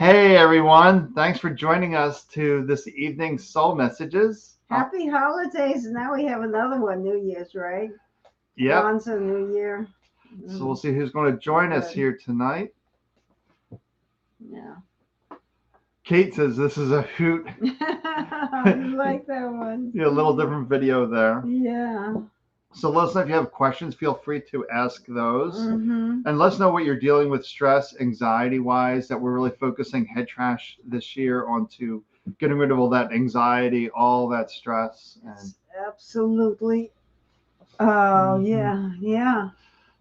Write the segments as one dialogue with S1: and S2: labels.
S1: Hey everyone, thanks for joining us to this evening's Soul Messages.
S2: Happy holidays. Now we have another one, New Year's, right?
S1: Yep,
S2: Kwanzaa, New Year.
S1: so we'll see who's going to join us
S2: Good.
S1: here tonight.
S2: Yeah.
S1: Kate says this is a hoot.
S2: You like that one?
S1: Yeah, a little different video there.
S2: Yeah.
S1: So let us know if you have questions, feel free to ask those.
S2: Mm-hmm.
S1: And let us know what you're dealing with stress, anxiety-wise, that we're really focusing Head Trash this year onto getting rid of all that anxiety, all that stress. And
S2: Absolutely. Oh, yeah.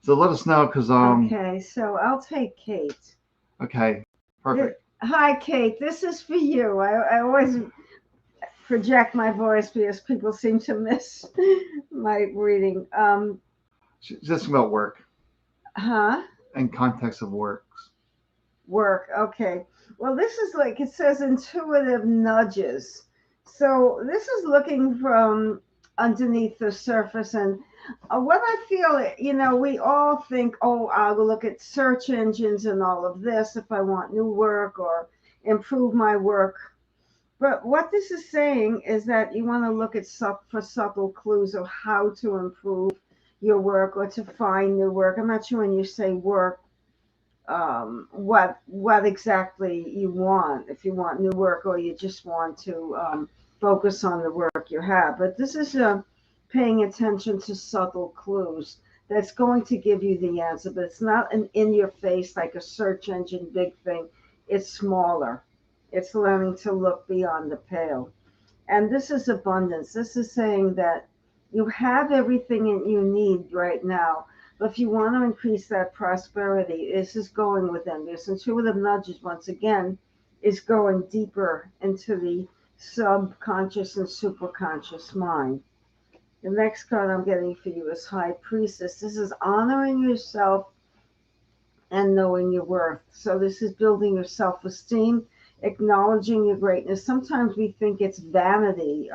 S1: so let us know because
S2: Okay, so I'll take Kate.
S1: okay, perfect.
S2: Hi, Kate. This is for you. I always project my voice because people seem to miss my reading.
S1: Just about work
S2: Huh?
S1: and context of works.
S2: Work. Okay. Well, this is like it says intuitive nudges. So this is looking from underneath the surface. And what I feel, we all think, oh, I'll look at search engines and all of this if I want new work or improve my work. But what this is saying is that you want to look at for subtle clues of how to improve your work or to find new work. I'm not sure when you say work what exactly you want, if you want new work or you just want to focus on the work you have. But this is paying attention to subtle clues that's going to give you the answer, but it's not an in your face like a search engine big thing. It's smaller. It's learning to look beyond the pale. And this is abundance. This is saying that you have everything you need right now. But if you want to increase that prosperity, this is going within. This intuitive nudges, once again, is going deeper into the subconscious and superconscious mind. The next card I'm getting for you is High Priestess. This is honoring yourself and knowing your worth. So this is building your self-esteem, acknowledging your greatness. Sometimes we think it's vanity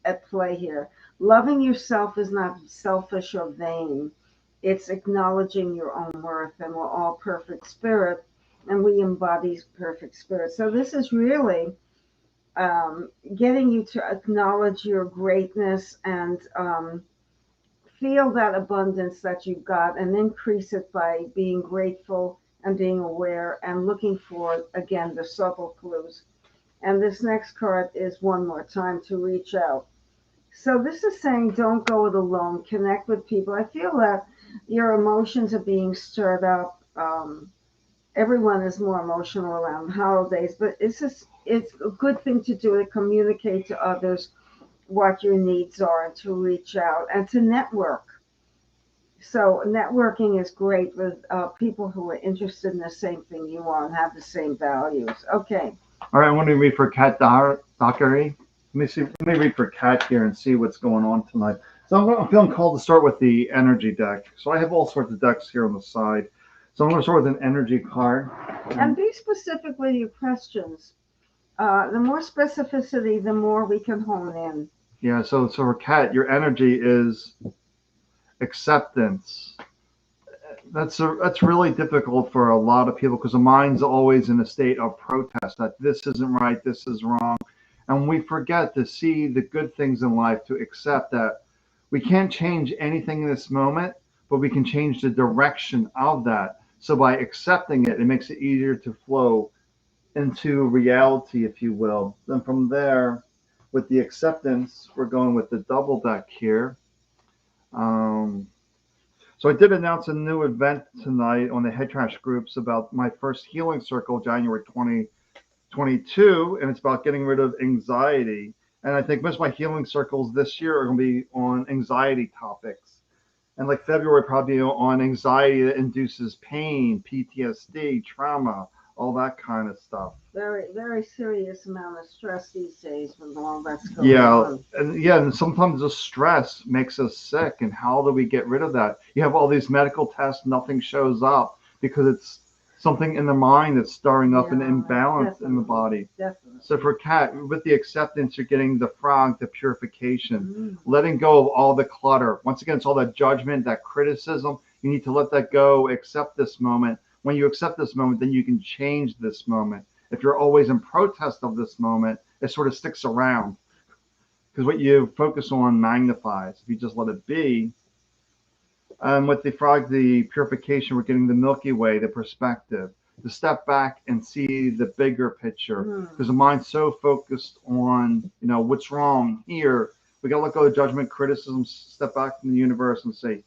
S2: at play here. Loving yourself is not selfish or vain. It's acknowledging your own worth, and we're all perfect spirit, and we embody perfect spirit. So this is really getting you to acknowledge your greatness and feel that abundance that you've got and increase it by being grateful and being aware and looking for, again, the subtle clues. And this next card is one more time to reach out. So this is saying don't go it alone, connect with people. I feel that your emotions are being stirred up. Everyone is more emotional around holidays, but it's a good thing to do to communicate to others what your needs are and to reach out and to network. So networking is great with people who are interested in the same thing you are and have the same values. Okay.
S1: All right, I want to read for Kat Dockery. Let me read for Kat here and see what's going on tonight. So I'm feeling called to start with the energy deck. So I have all sorts of decks here on the side. So I'm going to start with an energy card.
S2: And be specific with your questions. The more specificity, the more we can hone in.
S1: Yeah, so for Kat, your energy is acceptance. That's really difficult for a lot of people because the mind's always in a state of protest that this isn't right, this is wrong. And we forget to see the good things in life, to accept that we can't change anything in this moment, but we can change the direction of that. So by accepting it, it makes it easier to flow into reality, if you will. Then from there, with the acceptance, we're going with the double deck here. So I did announce a new event tonight on the Head Trash groups about my first healing circle, January 2022, and it's about getting rid of anxiety. And I think most of my healing circles this year are going to be on anxiety topics. And like February, probably on anxiety that induces pain, PTSD, trauma, all that kind of stuff.
S2: Very, very serious amount of stress these days with all that's going on.
S1: And sometimes the stress makes us sick. And how do we get rid of that? You have all these medical tests, nothing shows up because it's something in the mind that's stirring up an imbalance in the body.
S2: Definitely.
S1: So for Kat, with the acceptance, you're getting the frog, the purification, letting go of all the clutter. Once again, it's all that judgment, that criticism. You need to let that go, accept this moment. When you accept this moment, then you can change this moment. If you're always in protest of this moment, it sort of sticks around because what you focus on magnifies. If you just let it be, with the frog, the purification, we're getting the Milky Way, the perspective, to step back and see the bigger picture. Because the mind's so focused on, what's wrong here. We got to let go of judgment, criticism, step back from the universe and say,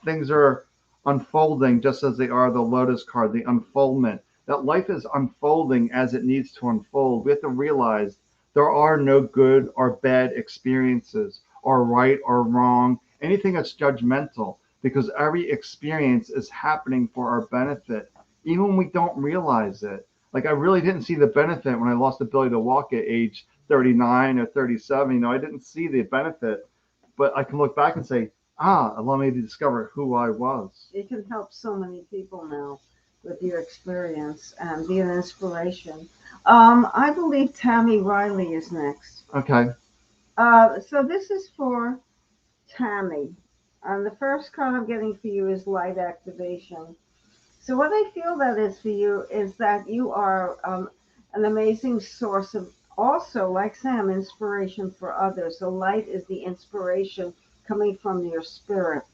S1: things are unfolding just as they are the Lotus card, the unfoldment. That life is unfolding as it needs to unfold. We have to realize there are no good or bad experiences, or right or wrong, anything that's judgmental, because every experience is happening for our benefit, even when we don't realize it. Like, I really didn't see the benefit when I lost the ability to walk at age 39 or 37. I didn't see the benefit, but I can look back and say, allow me to discover who I was.
S2: You can help so many people now with your experience and be an inspiration. I believe Tammy Riley is next.
S1: Okay.
S2: So this is for Tammy. The first card I'm getting for you is light activation. So what I feel that is for you is that you are an amazing source of, also, like Sam, inspiration for others. So light is the inspiration coming from your spirit,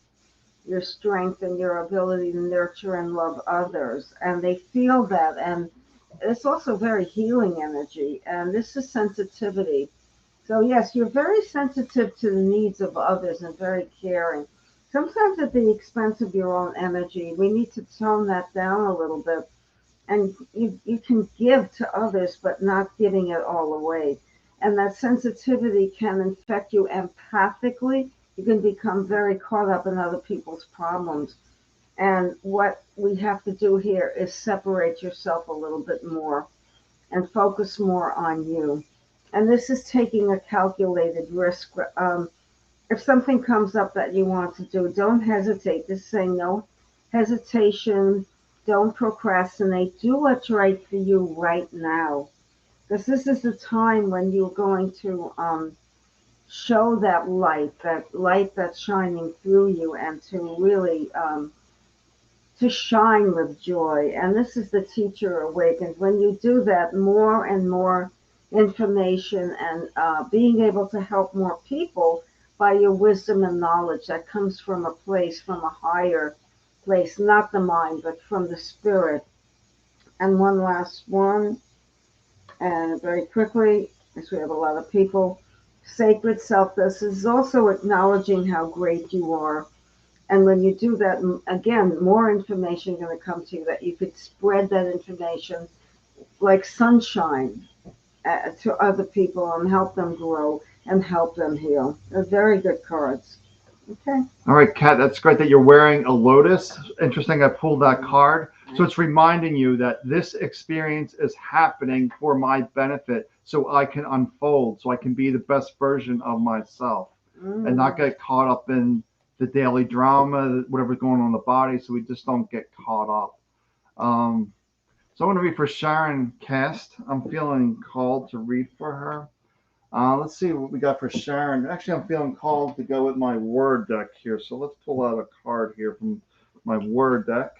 S2: your strength, and your ability to nurture and love others. And they feel that. And it's also very healing energy. And this is sensitivity. So yes, you're very sensitive to the needs of others and very caring. Sometimes at the expense of your own energy. We need to tone that down a little bit. And you can give to others, but not giving it all away. And that sensitivity can infect you empathically. You can become very caught up in other people's problems. And what we have to do here is separate yourself a little bit more and focus more on you. And this is taking a calculated risk. If something comes up that you want to do, don't hesitate. Just say no hesitation. Don't procrastinate. Do what's right for you right now. Because this is the time when you're going to show that light that's shining through you, and to really to shine with joy. And this is the teacher awakens. When you do that, more and more information and being able to help more people by your wisdom and knowledge that comes from a place, from a higher place, not the mind, but from the spirit. And one last one, and very quickly, as we have a lot of people, sacred self. This is also acknowledging how great you are. And when you do that, again, more information is going to come to you, that you could spread that information like sunshine to other people and help them grow and help them heal. They're very good cards. Okay.
S1: All right, Kat, that's great that you're wearing a lotus. Interesting, I pulled that card. So it's reminding you that this experience is happening for my benefit, so I can unfold, so I can be the best version of myself and not get caught up in the daily drama, whatever's going on in the body, so we just don't get caught up. So I'm going to read for Sharon Cast. I'm feeling called to read for her. Let's see what we got for Sharon. Actually, I'm feeling called to go with my Word deck here. So let's pull out a card here from my Word deck.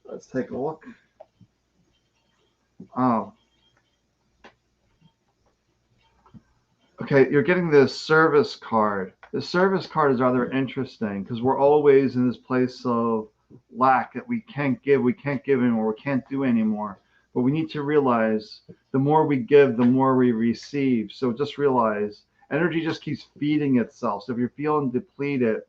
S1: Let's take a look. Okay, you're getting this service card. The service card is rather interesting because we're always in this place of lack, that we can't give anymore, we can't do anymore. But we need to realize the more we give, the more we receive. So just realize energy just keeps feeding itself. So if you're feeling depleted,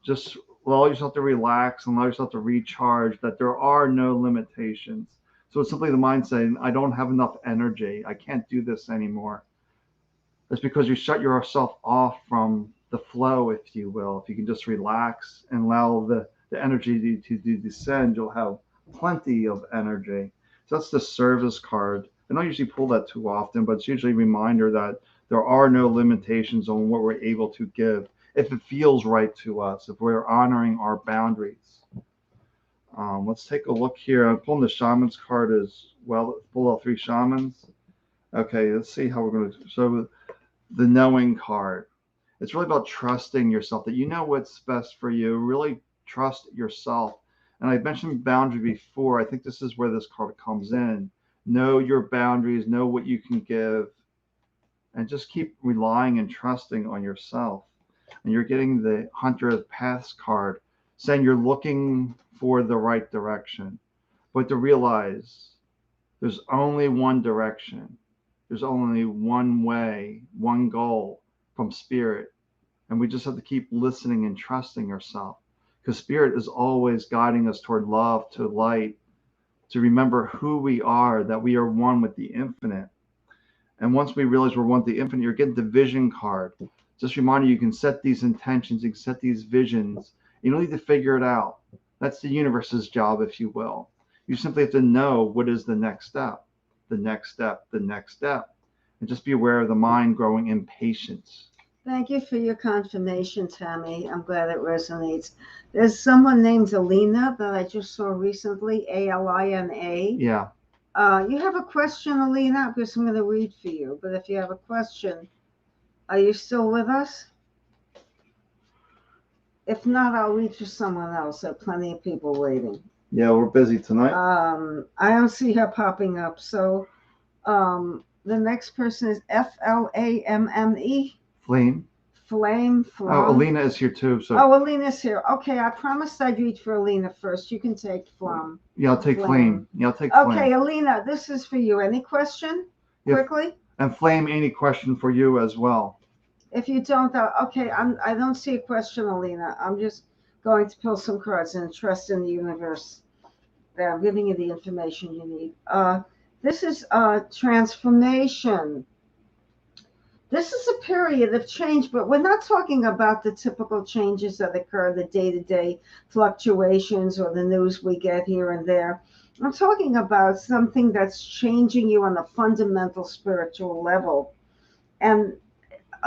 S1: just allow yourself to relax and allow yourself to recharge, that there are no limitations. So it's simply the mind saying, I don't have enough energy. I can't do this anymore. That's because you shut yourself off from the flow, if you will. If you can just relax and allow the energy to descend, you'll have plenty of energy. So that's the service card. I don't usually pull that too often, but it's usually a reminder that there are no limitations on what we're able to give if it feels right to us, if we're honoring our boundaries. Let's take a look here. I'm pulling the Shaman's card as well. Pull out 3 Shamans. Okay, let's see how we're going to. So the Knowing card. It's really about trusting yourself, that you know what's best for you. Really trust yourself. And I mentioned boundary before. I think this is where this card comes in. Know your boundaries, know what you can give, and just keep relying and trusting on yourself. And you're getting the Hunter of Paths card saying you're looking for the right direction. But to realize there's only one direction, there's only one way, one goal from spirit. And we just have to keep listening and trusting ourselves, because spirit is always guiding us toward love, to light, to remember who we are, that we are one with the infinite. And once we realize we're one with the infinite, you're getting the vision card. Just remind you can set these intentions, you can set these visions. You don't need to figure it out. That's the universe's job, if you will. You simply have to know what is the next step, the next step, the next step. And just be aware of the mind growing impatience.
S2: Thank you for your confirmation, Tammy. I'm glad it resonates. There's someone named Alina that I just saw recently, Alina.
S1: Yeah.
S2: You have a question, Alina? Because I'm going to read for you. But if you have a question, are you still with us? If not, I'll read for someone else. There are plenty of people waiting.
S1: Yeah, we're busy tonight.
S2: I don't see her popping up. So the next person is Flamme.
S1: Flame.
S2: Flame.
S1: Oh, Alina is here too. So.
S2: Oh, Alina's here. Okay, I promised I'd read for Alina first. You can take Flame.
S1: Yeah, I'll take Flame. Yeah, I'll take Flame.
S2: Okay, Alina, this is for you. Any question? Quickly?
S1: And Flame, any question for you as well?
S2: If you don't, okay, I don't see a question, Alina. I'm just going to pull some cards and trust in the universe that I'm giving you the information you need. This is transformation. This is a period of change, but we're not talking about the typical changes that occur, the day-to-day fluctuations or the news we get here and there. I'm talking about something that's changing you on a fundamental spiritual level. And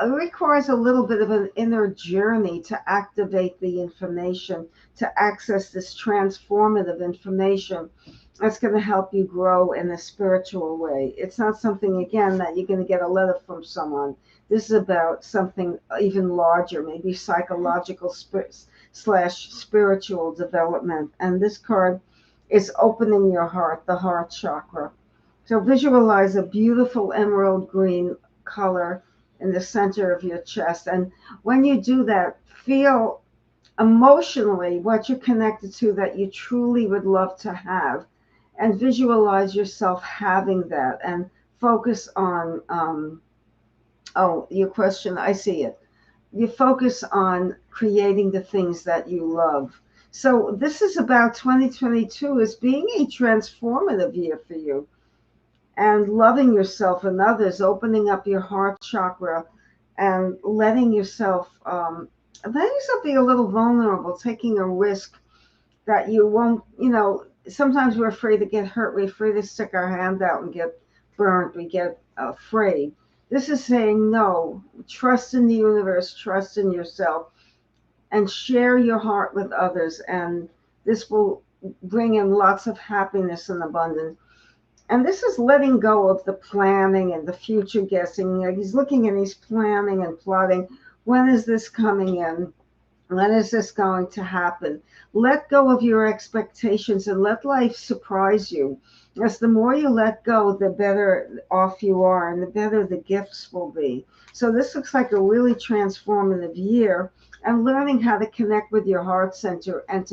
S2: it requires a little bit of an inner journey to activate the information, to access this transformative information that's going to help you grow in a spiritual way. It's not something, again, that you're going to get a letter from someone. This is about something even larger, maybe psychological / spiritual development. And this card is opening your heart, the heart chakra. So visualize a beautiful emerald green color in the center of your chest. And when you do that, feel emotionally what you're connected to that you truly would love to have, and visualize yourself having that, and focus on, your question, I see it. You focus on creating the things that you love. So this is about 2022 as being a transformative year for you, and loving yourself and others, opening up your heart chakra and letting yourself be a little vulnerable, taking a risk that you won't, sometimes we're afraid to get hurt. We're afraid to stick our hand out and get burnt. We get afraid. This is saying no, trust in the universe, trust in yourself, and share your heart with others. And this will bring in lots of happiness and abundance. And this is letting go of the planning and the future guessing. He's looking and he's planning and plotting. When is this coming in? When is this going to happen? Let go of your expectations and let life surprise you. As the more you let go, the better off you are and the better the gifts will be. So this looks like a really transformative year, and learning how to connect with your heart center and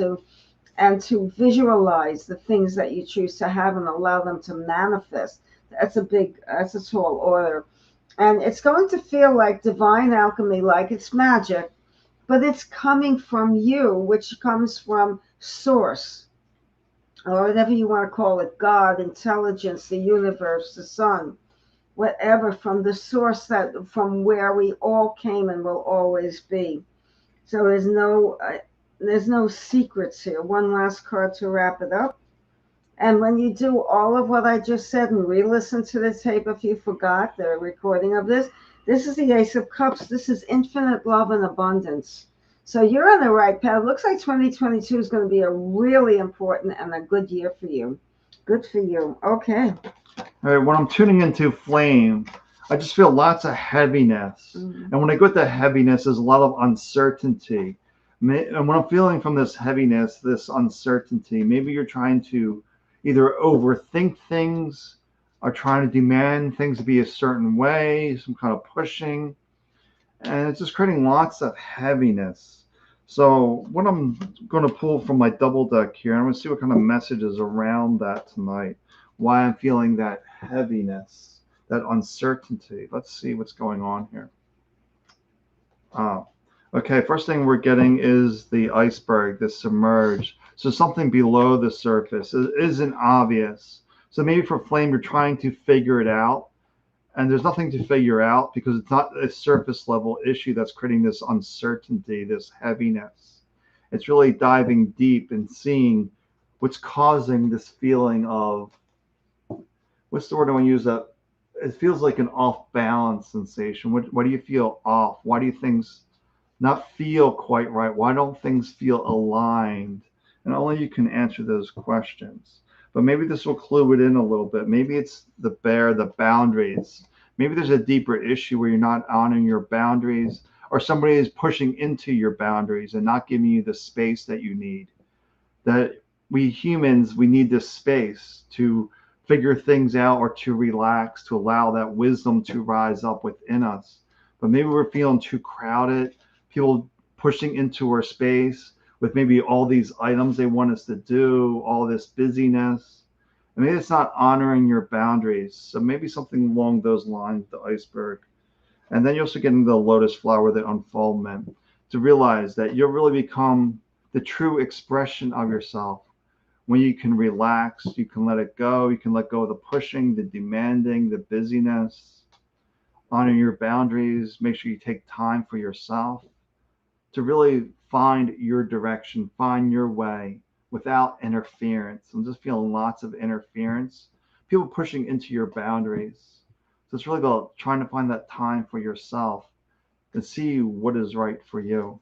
S2: to visualize the things that you choose to have and allow them to manifest. That's a tall order. And it's going to feel like divine alchemy, like it's magic, but it's coming from you, which comes from source, or whatever you want to call it, God, intelligence, the universe, the sun, whatever, from the source from where we all came and will always be. So there's no secrets here. One last card to wrap it up. And when you do all of what I just said and re-listen to the tape, if you forgot the recording of this is the Ace of Cups. This is infinite love and abundance. So you're on the right path. It looks like 2022 is going to be a really important and a good year for you. Good for you. Okay.
S1: All right. When I'm tuning into Flame, I just feel lots of heaviness. Mm-hmm. And when I get that heaviness, there's a lot of uncertainty. And when I'm feeling from this heaviness, this uncertainty, maybe you're trying to either overthink things are trying to demand things to be a certain way, some kind of pushing, and it's just creating lots of heaviness. So what I'm going to pull from my double deck here, I'm going to see what kind of messages around that tonight, why I'm feeling that heaviness, that uncertainty. Let's see what's going on here. Okay, first thing we're getting is the iceberg, the submerged. So something below the surface. It isn't obvious. So maybe for Flame, you're trying to figure it out, and there's nothing to figure out because it's not a surface level issue that's creating this uncertainty, this heaviness. It's really diving deep and seeing what's causing this feeling of, what's the word I want to use, that it feels like an off balance sensation. What do you feel off? Why do things not feel quite right? Why don't things feel aligned? And only you can answer those questions. But maybe this will clue it in a little bit. Maybe it's the boundaries. Maybe there's a deeper issue where you're not honoring your boundaries, or somebody is pushing into your boundaries and not giving you the space that you need. That we humans, we need this space to figure things out or to relax, to allow that wisdom to rise up within us. But maybe we're feeling too crowded, people pushing into our space with maybe all these items they want us to do, all this busyness. And maybe it's not honoring your boundaries. So maybe something along those lines, the iceberg. And then you're also getting the lotus flower, the unfoldment, to realize that you'll really become the true expression of yourself. When you can relax, you can let it go, you can let go of the pushing, the demanding, the busyness, honor your boundaries, make sure you take time for yourself to really find your direction, find your way without interference. I'm just feeling lots of interference, people pushing into your boundaries. So it's really about trying to find that time for yourself and see what is right for you.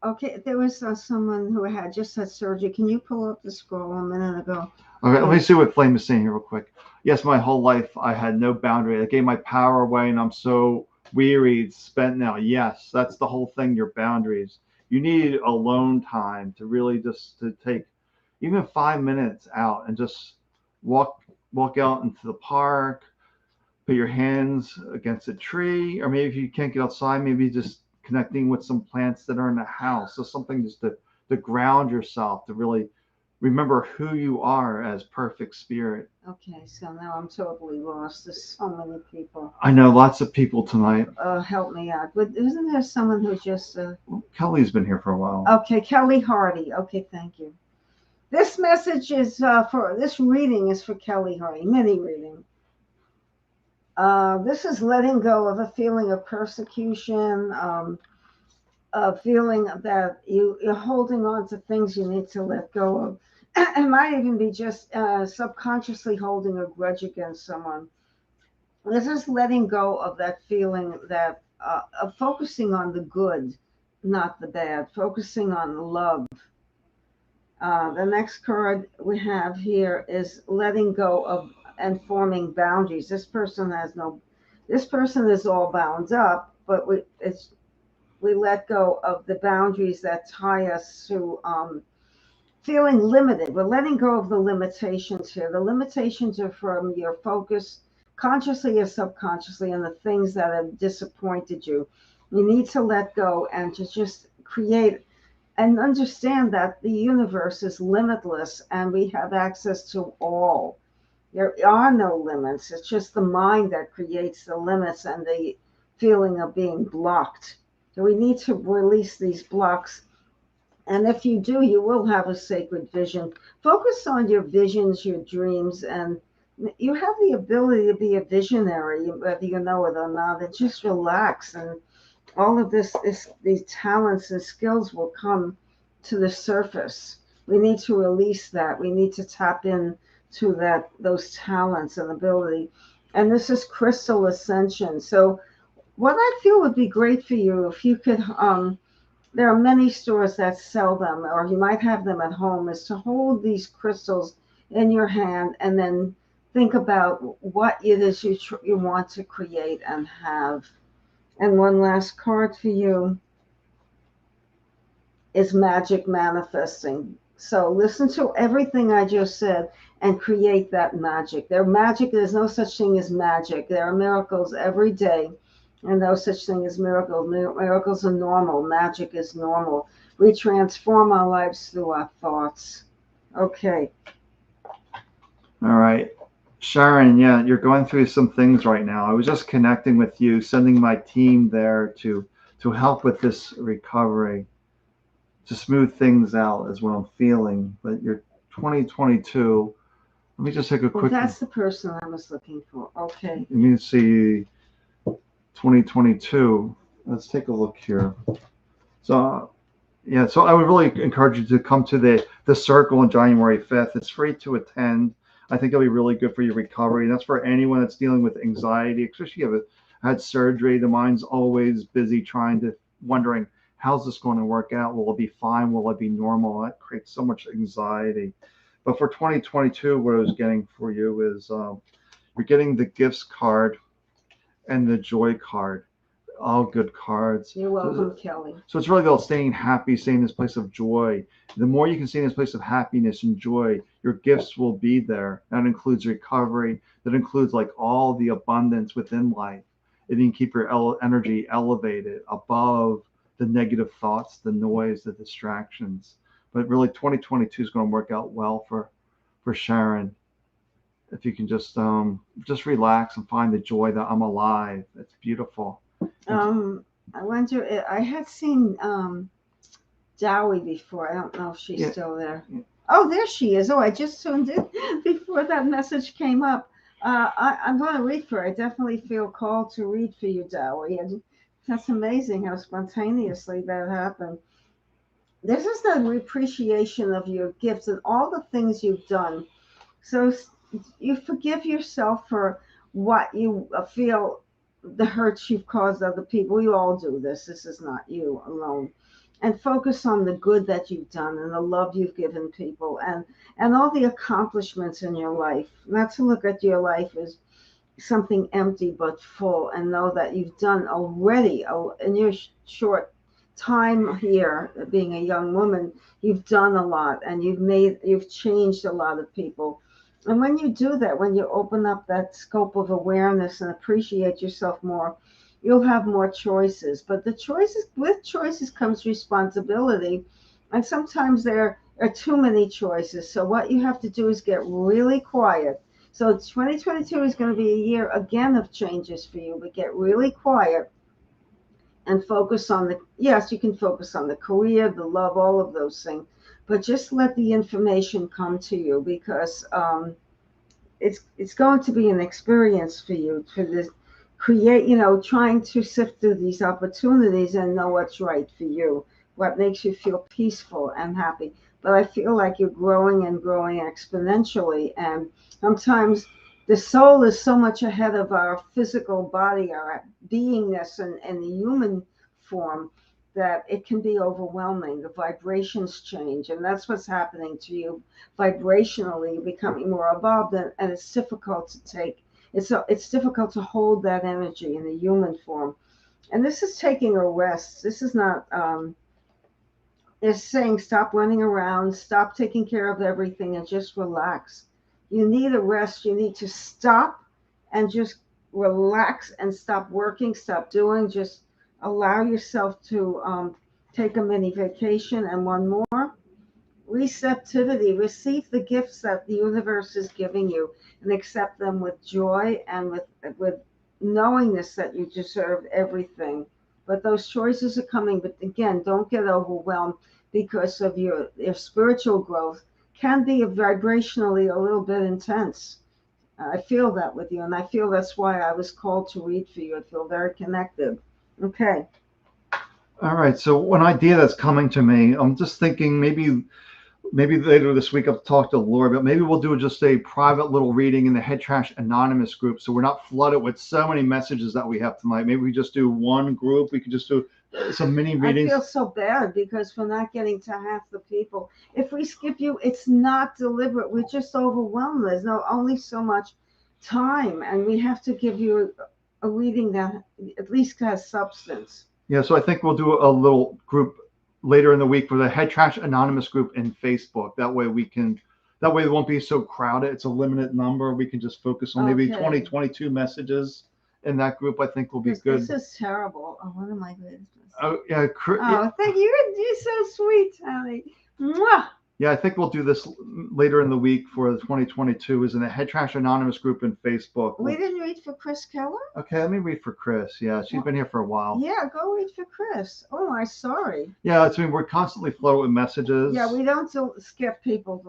S2: Okay, there was someone who had just had surgery. Can you pull up the scroll a minute ago?
S1: Okay, let me see what Flame is saying here real quick. Yes, my whole life I had no boundary. I gave my power away and I'm so wearied, spent now. Yes, that's the whole thing, your boundaries. You need alone time to really just to take even 5 minutes out and just walk out into the park, put your hands against a tree, or maybe if you can't get outside, maybe just connecting with some plants that are in the house. So something just to ground yourself, to really remember who you are as perfect spirit.
S2: Okay, so now I'm totally lost. There's so many people.
S1: I know lots of people tonight.
S2: Help me out. But isn't there someone who just...
S1: Kelly's been here for a while.
S2: Okay, Kelly Hardy. Okay, thank you. This message is this reading is for Kelly Hardy, mini reading. This is letting go of a feeling of persecution, a feeling that you're holding on to things you need to let go of. It might even be just subconsciously holding a grudge against someone. This is letting go of that feeling that of focusing on the good, not the bad, focusing on love. The next card we have here is letting go of and forming boundaries. This person is all bound up, but we let go of the boundaries that tie us to feeling limited. We're letting go of the limitations here. The limitations are from your focus, consciously or subconsciously, on the things that have disappointed you. You need to let go and to just create and understand that the universe is limitless and we have access to all. There are no limits. It's just the mind that creates the limits and the feeling of being blocked. So we need to release these blocks. And if you do, you will have a sacred vision. Focus on your visions, your dreams, and you have the ability to be a visionary, whether you know it or not. And just relax, and all of these talents and skills will come to the surface. We need to release that. We need to tap in to those talents and ability. And this is Crystal Ascension. So what I feel would be great for you if you could there are many stores that sell them, or you might have them at home, is to hold these crystals in your hand and then think about what it is you want to create and have. And one last card for you is Magic Manifesting. So listen to everything I just said and create that magic. There's no such thing as magic. There are miracles every day, and no such thing as miracles. Miracles are normal. Magic is normal. We transform our lives through our thoughts. Okay.
S1: All right. Sharon, yeah, you're going through some things right now. I was just connecting with you, sending my team there to help with this recovery, to smooth things out is what I'm feeling. But you're 2022. Let me just take a
S2: Well,
S1: quick.
S2: that's the person I was looking for. Okay.
S1: Let me see 2022. Let's take a look here. So yeah, so I would really encourage you to come to the circle on January 5th. It's free to attend. I think it'll be really good for your recovery. And that's for anyone that's dealing with anxiety, especially if you have had surgery. The mind's always busy wondering, how's this going to work out? Will it be fine? Will it be normal? That creates so much anxiety. But for 2022, what I was getting for you is you're getting the gifts card and the joy card. All good cards.
S2: You're welcome, Kelly.
S1: So it's really about staying happy, staying in this place of joy. The more you can stay in this place of happiness and joy, your gifts will be there. That includes recovery. That includes like all the abundance within life. It can keep your energy elevated above the negative thoughts, the noise, the distractions. But really, 2022 is going to work out well for Sharon. If you can just relax and find the joy that I'm alive. It's beautiful.
S2: I wonder. I had seen Dowie before. I don't know if she's still there. Oh, there she is. Oh, I just tuned in before that message came up. I'm going to read for her. I definitely feel called to read for you, Dowie. And that's amazing how spontaneously that happened. This is the appreciation of your gifts and all the things you've done. So you forgive yourself for what you feel, the hurts you've caused other people. We all do this. This is not you alone. And focus on the good that you've done and the love you've given people and all the accomplishments in your life. Not to look at your life as something empty but full, and know that you've done already in your short time here being a young woman. You've done a lot, and you've changed a lot of people. And when you do that, when you open up that scope of awareness and appreciate yourself more, you'll have more choices. But with choices comes responsibility. And sometimes there are too many choices. So what you have to do is get really quiet. So 2022 is going to be a year again of changes for you, but get really quiet and focus on yes, you can focus on the career, the love, all of those things, but just let the information come to you, because it's going to be an experience for you to trying to sift through these opportunities and know what's right for you, what makes you feel peaceful and happy. But I feel like you're growing and growing exponentially, and sometimes the soul is so much ahead of our physical body, our beingness and the human form, that it can be overwhelming. The vibrations change, and that's what's happening to you vibrationally, becoming more evolved, and it's difficult to take. It's difficult to hold that energy in the human form, and this is taking a rest. This is not. It's saying stop running around, stop taking care of everything, and just relax. You need a rest. You need to stop and just relax and stop working, stop doing. Just allow yourself to take a mini vacation. And one more, receptivity. Receive the gifts that the universe is giving you and accept them with joy and with knowingness that you deserve everything. But those choices are coming. But again, don't get overwhelmed, because of your spiritual growth can be vibrationally a little bit intense. I feel that with you, and I feel that's why I was called to read for you. I feel very connected. Okay.
S1: All right. So one idea that's coming to me, I'm just thinking maybe later this week I'll talk to Laura, but maybe we'll do just a private little reading in the Head Trash Anonymous group, so we're not flooded with so many messages that we have tonight. Maybe we just do one group. We could just do some mini readings.
S2: I feel so bad because we're not getting to half the people. If we skip you, it's not deliberate. We're just overwhelmed. There's only so much time, and we have to give you a reading that at least has substance.
S1: Yeah, so I think we'll do a little group later in the week for the Head Trash Anonymous group in Facebook. That way it won't be so crowded. It's a limited number. We can just focus on maybe 20, 22 messages in that group. I think will be good.
S2: This is terrible. Oh, one of my greatest.
S1: Oh yeah.
S2: Oh, thank you. You're so sweet, Allie. Mwah.
S1: Yeah, I think we'll do this later in the week for the 2022 is in the Head Trash Anonymous group in Facebook.
S2: We didn't read for Chris Keller?
S1: Okay, let me read for Chris. Yeah, she's been here for a while.
S2: Yeah, go read for Chris. Oh, I'm sorry.
S1: Yeah, we're constantly flooded with messages.
S2: Yeah, we don't skip people.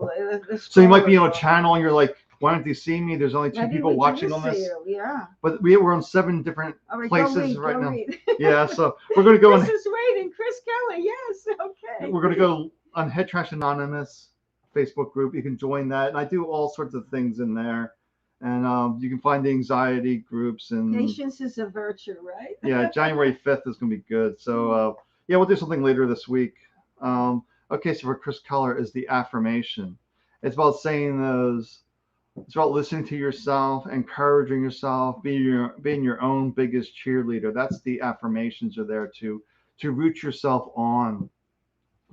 S1: So you might be on a channel and you're like, why don't you see me? There's only 2 people watching on this.
S2: Yeah.
S1: But we're on 7 different places
S2: go
S1: now.
S2: Read.
S1: Yeah, so we're going to go.
S2: Chris is waiting. Chris Keller, yes, okay.
S1: We're going to go on Head Trash Anonymous Facebook group. You can join that, and I do all sorts of things in there. And you can find the anxiety groups and
S2: patience is a virtue, right?
S1: Yeah, January 5th is going to be good. So yeah, we'll do something later this week. Okay, so for Chris Keller is the affirmation. It's about saying those. It's about listening to yourself, encouraging yourself, being your own biggest cheerleader. That's the affirmations are there to root yourself on.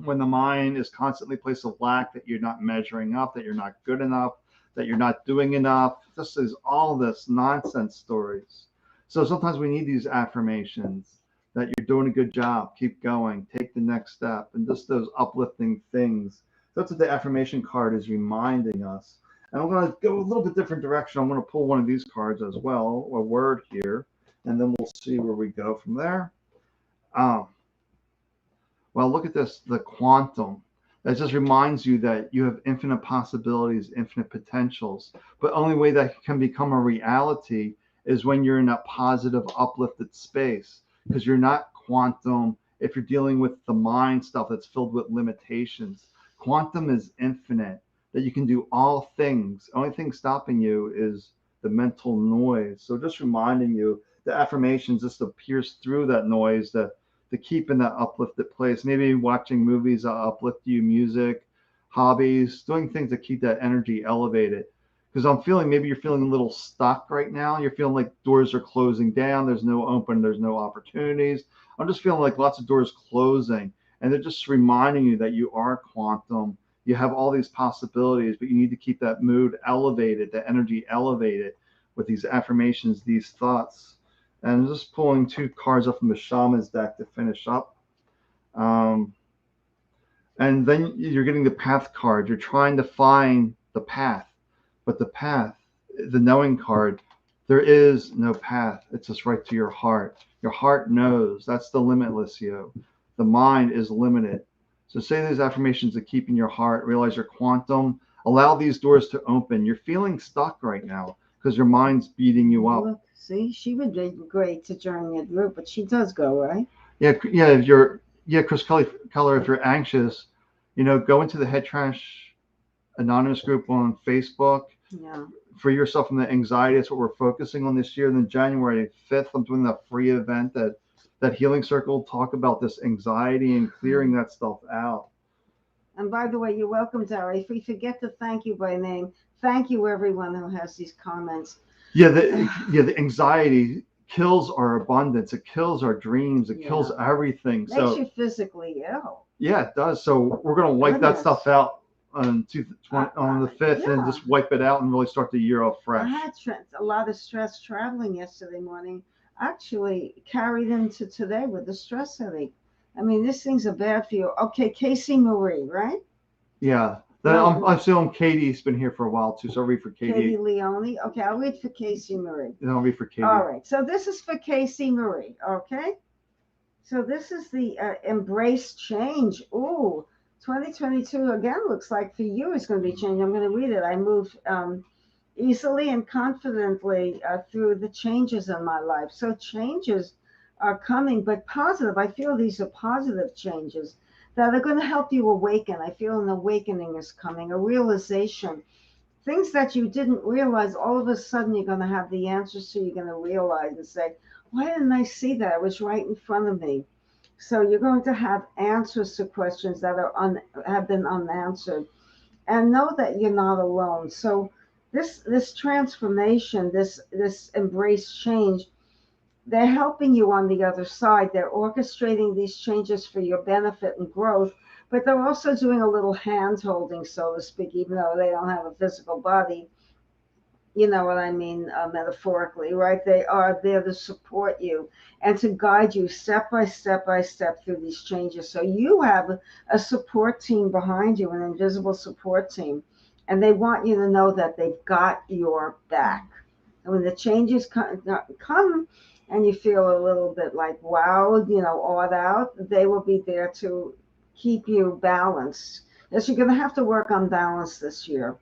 S1: When the mind is constantly a place of lack, that you're not measuring up, that you're not good enough, that you're not doing enough. This is all this nonsense stories. So sometimes we need these affirmations that you're doing a good job, keep going, take the next step, and just those uplifting things. That's what the affirmation card is reminding us. And I'm going to go a little bit different direction. I'm going to pull one of these cards as well, a word here, and then we'll see where we go from there. Well, look at this, the quantum. That just reminds you that you have infinite possibilities, infinite potentials. But only way that can become a reality is when you're in a positive, uplifted space. Because you're not quantum if you're dealing with the mind stuff that's filled with limitations. Quantum is infinite, that you can do all things. The only thing stopping you is the mental noise. So just reminding you, the affirmations just to pierce through that noise, to keep in that uplifted place. Maybe watching movies that uplift you, music, hobbies, doing things that keep that energy elevated. Because maybe you're feeling a little stuck right now. You're feeling like doors are closing down. There's no opportunities. I'm just feeling like lots of doors closing. And they're just reminding you that you are quantum. You have all these possibilities, but you need to keep that mood elevated, the energy elevated with these affirmations, these thoughts. And I'm just pulling 2 cards up from the Shaman's deck to finish up. And then you're getting the path card. You're trying to find the path. But the path, the knowing card, there is no path. It's just right to your heart. Your heart knows. That's the limitless you. The mind is limited. So say these affirmations to keep in your heart. Realize you're quantum. Allow these doors to open. You're feeling stuck right now because your mind's beating you up.
S2: Look, see, she would be great to join your group, but she does go, right?
S1: Yeah. Chris Keller, if you're anxious, go into the Head Trash Anonymous group on Facebook.
S2: Yeah.
S1: Free yourself from the anxiety. That's what we're focusing on this year. And then January 5th, I'm doing that free event, that healing circle, talk about this anxiety and clearing that stuff out.
S2: And by the way, you're welcome, Dara. If we forget to thank you by name, thank you everyone who has these comments.
S1: Yeah, the anxiety kills our abundance. It kills our dreams. It kills everything.
S2: Makes you physically ill.
S1: Yeah, it does. So we're going to wipe that stuff out on the 5th and just wipe it out and really start the year off fresh.
S2: I had a lot of stress traveling yesterday morning. Actually carried into today with the stress headache. I mean, these things are bad for you. Okay, Casey Marie, right?
S1: Yeah. I'm assuming Katie's been here for a while too, so I'll read for Katie.
S2: Katie Leone. Okay, I'll read for Casey Marie.
S1: And I'll read for Katie.
S2: All right, so this is for Casey Marie, okay? So this is the embrace change. Ooh, 2022 again looks like for you is going to be changed. I'm going to read it. I move easily and confidently through the changes in my life. So changes are coming, but positive. I feel these are positive changes that are going to help you awaken. I feel an awakening is coming, a realization. Things that you didn't realize, all of a sudden you're going to have the answers to. You're going to realize and say, why didn't I see that? It was right in front of me. So you're going to have answers to questions that have been unanswered. And know that you're not alone. So this transformation, this embrace change, they're helping you on the other side. They're orchestrating these changes for your benefit and growth, but they're also doing a little hand holding, so to speak, even though they don't have a physical body. You know what I mean, metaphorically, right? They are there to support you and to guide you step by step by step through these changes. So you have a support team behind you, an invisible support team, and they want you to know that they've got your back. And when the changes come and you feel a little bit like, wow, awed out, they will be there to keep you balanced. Yes, you're going to have to work on balance this year.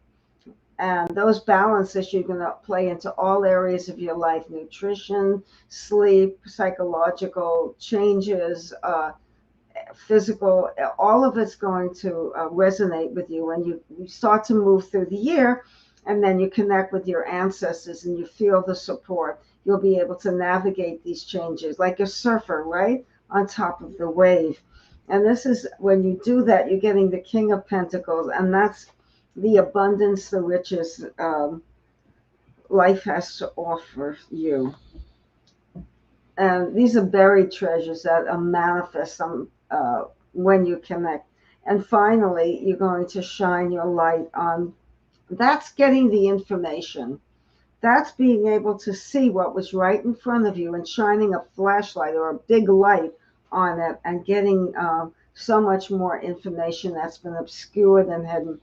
S2: And those balances you're going to play into all areas of your life: nutrition, sleep, psychological changes, physical. All of it's going to resonate with you when you start to move through the year, and then you connect with your ancestors and you feel the support. You'll be able to navigate these changes like a surfer, right, on top of the wave. And this is when you do that, you're getting the King of Pentacles, and that's the abundance, the riches life has to offer you. And these are buried treasures that are manifest when you connect. And finally, you're going to shine your light on. That's getting the information. That's being able to see what was right in front of you and shining a flashlight or a big light on it and getting so much more information that's been obscured and hidden.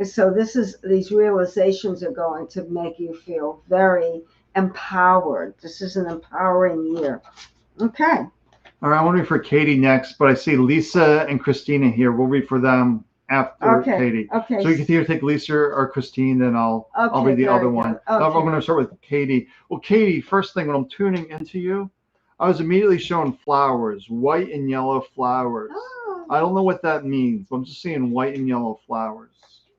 S2: So these realizations are going to make you feel very empowered. This is an empowering year. Okay.
S1: All right, I want to read for Katie next, but I see Lisa and Christina here. We'll read for them after Katie.
S2: Okay.
S1: So you can either take Lisa or Christine, then I'll read the other one.
S2: Okay.
S1: I'm going to start with Katie. Well, Katie, first thing, when I'm tuning into you, I was immediately shown flowers, white and yellow flowers.
S2: Oh.
S1: I don't know what that means, but I'm just seeing white and yellow flowers.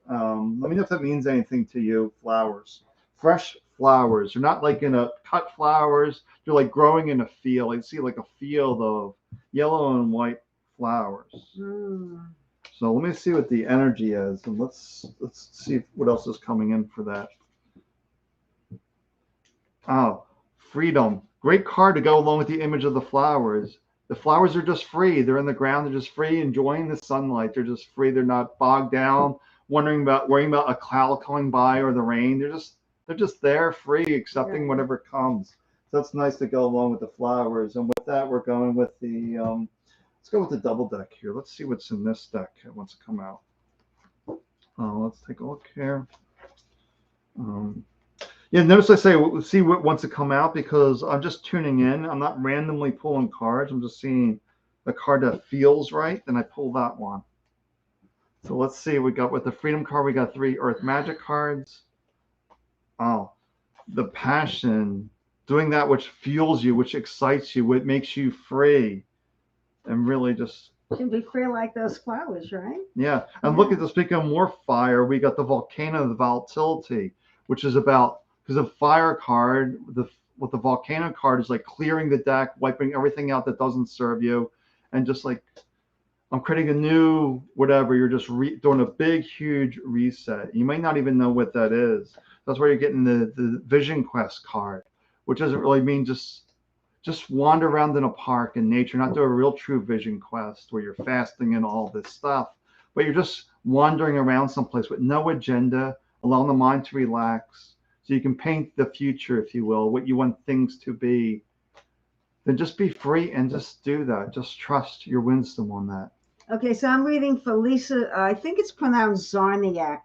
S1: Let me know if that means anything to you. Flowers, fresh flowers. They're not like in a cut flowers. They're like growing in a field. I see like a field of yellow and white flowers. So let me see what the energy is, and let's see what else is coming in for that. Oh, freedom. Great card to go along with the image of the flowers. The flowers are just free. They're in the ground. They're just free, enjoying the sunlight. They're just free. They're not bogged down, worrying about a cloud coming by or the rain. They're just there, free, accepting whatever comes. So that's nice to go along with the flowers. And with that, we're going with the let's go with the double deck here. Let's see what's in this deck that wants to come out. Let's take a look here. Yeah, notice I say see what wants to come out because I'm just tuning in. I'm not randomly pulling cards. I'm just seeing a card that feels right, then I pull that one. So let's see. We got with the Freedom card, we got 3 Earth Magic cards. Oh, the passion, doing that which fuels you, which excites you, what makes you free, and really just
S2: should be free like those flowers, right?
S1: Yeah, and look at this. Speaking of more fire, we got the Volcano, the Volatility, which is about. Because the fire card, with the volcano card is like clearing the deck, wiping everything out that doesn't serve you, and just like I'm creating a new whatever. You're just doing a big, huge reset. You might not even know what that is. That's where you're getting the Vision Quest card, which doesn't really mean just wander around in a park in nature, not do a real true vision quest where you're fasting and all this stuff, but you're just wandering around someplace with no agenda, allowing the mind to relax. So you can paint the future, if you will, what you want things to be. Then just be free and just do that. Just trust your wisdom on that.
S2: Okay, so I'm reading for Lisa. I think it's pronounced Zarniak.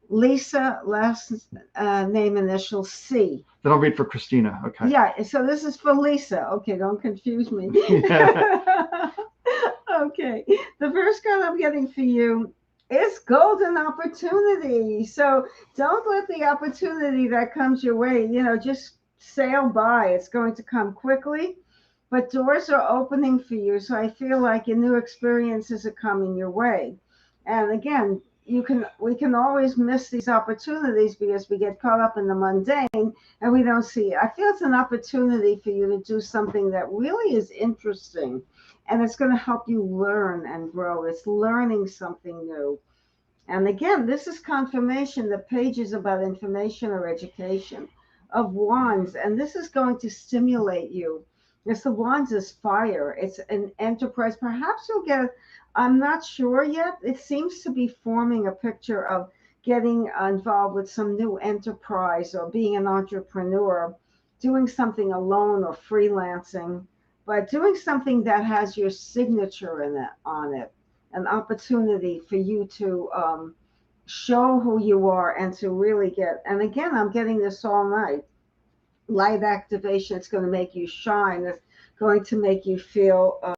S2: Lisa, last name initial C.
S1: Then I'll read for Christina. Okay.
S2: Yeah, so this is for Lisa. Okay, don't confuse me.
S1: Yeah.
S2: Okay, the first card I'm getting for you is golden opportunity. So don't let the opportunity that comes your way, just sail by. It's going to come quickly, but doors are opening for you. So I feel like your new experiences are coming your way. And again, we can always miss these opportunities because we get caught up in the mundane and we don't see it. I feel it's an opportunity for you to do something that really is interesting. And it's going to help you learn and grow. It's learning something new. And again, this is confirmation. The page is about information or education of wands. And this is going to stimulate you It's the wands is fire. It's an enterprise. Perhaps you'll get, I'm not sure yet. It seems to be forming a picture of getting involved with some new enterprise or being an entrepreneur, doing something alone or freelancing, but doing something that has your signature in it on it, an opportunity for you to show who you are and to really get. And again, I'm getting this all night light activation. It's going to make you shine. It's going to make you feel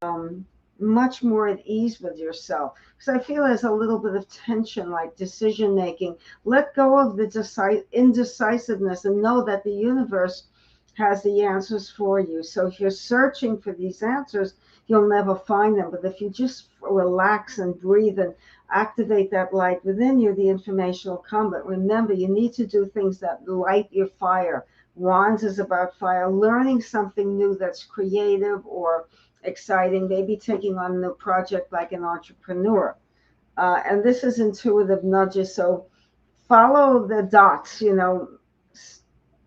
S2: much more at ease with yourself. Because I feel there's a little bit of tension, like decision making. Let go of the indecisiveness and know that the universe has the answers for you. So if you're searching for these answers, you'll never find them. But if you just relax and breathe and activate that light within you, the information will come. But remember, you need to do things that light your fire. Wands is about fire, learning something new that's creative or exciting, maybe taking on a new project like an entrepreneur. And this is intuitive nudges. So follow the dots,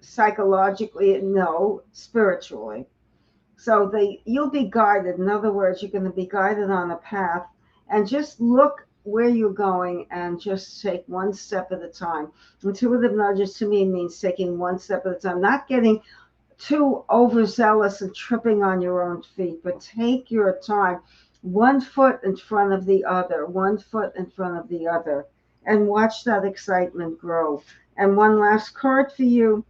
S2: psychologically, no, spiritually. So you'll be guided. In other words, you're going to be guided on a path, and just look where you're going and just take one step at a time. Intuitive nudges to me means taking one step at a time, not getting too overzealous and tripping on your own feet, but take your time, one foot in front of the other, one foot in front of the other, and watch that excitement grow. And one last card for you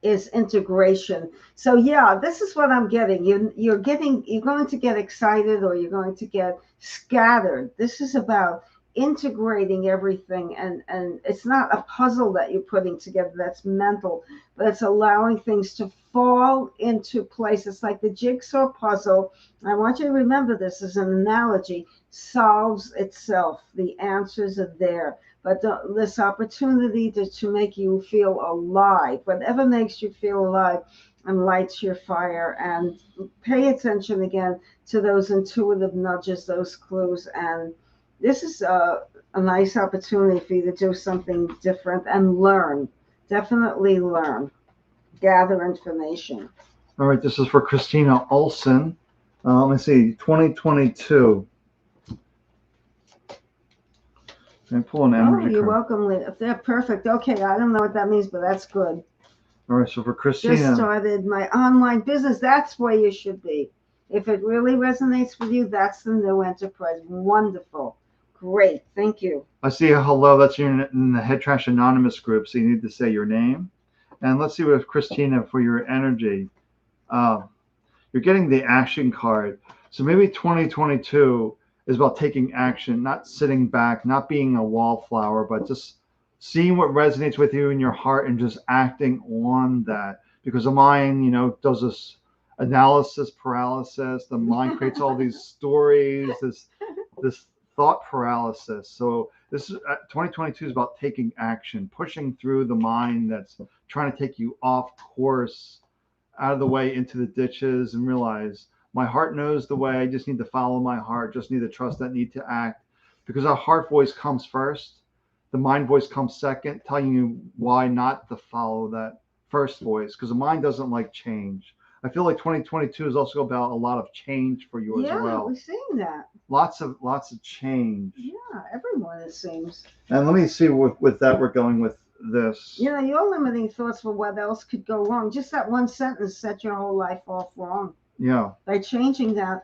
S2: is integration. So yeah, this is what I'm getting. You're going to get excited or you're going to get scattered. This is about integrating everything, and it's not a puzzle that you're putting together that's mental, but it's allowing things to fall into place. It's like the jigsaw puzzle. I want you to remember this as an analogy, solves itself. The answers are there, but this opportunity to make you feel alive, whatever makes you feel alive and lights your fire. And pay attention again to those intuitive nudges, those clues. And this is a nice opportunity for you to do something different and learn. Definitely learn, gather information.
S1: All right, this is for Christina Olsen. Let me see, 2022. And pull an energy
S2: you're
S1: card.
S2: welcome, Lynn. They're perfect. Okay, I don't know what that means, but that's good.
S1: All right, so for Christina.
S2: Just started my online business. That's where you should be. If it really resonates with you, that's the new enterprise. Wonderful. Great. Thank you.
S1: I see a hello. That's you in the Head Trash Anonymous group, so you need to say your name. And let's see what Christina for your energy. You're getting the action card. So maybe 2022 is about taking action, not sitting back, not being a wallflower, but just seeing what resonates with you in your heart and just acting on that. Because the mind, does this analysis paralysis. The mind creates all these stories, this thought paralysis. So this is 2022 is about taking action, pushing through the mind that's trying to take you off course, out of the way into the ditches, and realize my heart knows the way. I just need to follow my heart, just need to trust that, need to act, because our heart voice comes first. The mind voice comes second, telling you why not to follow that first voice, because the mind doesn't like change. I feel like 2022 is also about a lot of change for you as well.
S2: Yeah, we're seeing that.
S1: Lots of change.
S2: Yeah, everyone, it seems.
S1: And let me see with that we're going with this.
S2: Your limiting thoughts for what else could go wrong. Just that one sentence set your whole life off wrong.
S1: Yeah.
S2: By changing that.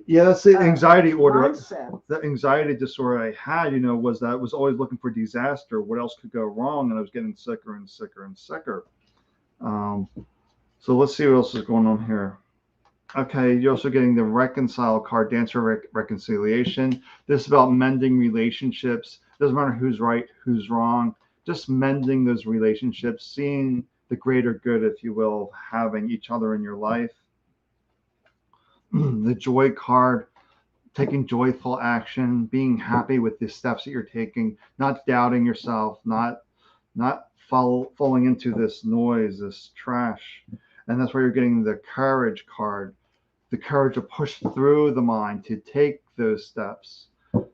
S1: Yeah, that's the anxiety order.
S2: Mindset.
S1: The anxiety disorder I had, was that I was always looking for disaster. What else could go wrong? And I was getting sicker and sicker and sicker. So let's see what else is going on here. Okay, you're also getting the reconcile card, dancer reconciliation. This is about mending relationships. Doesn't matter who's right, who's wrong. Just mending those relationships, seeing the greater good, if you will, of having each other in your life. The joy card, taking joyful action, being happy with the steps that you're taking, not doubting yourself, not falling into this noise, this trash. And that's where you're getting the courage card, the courage to push through the mind, to take those steps.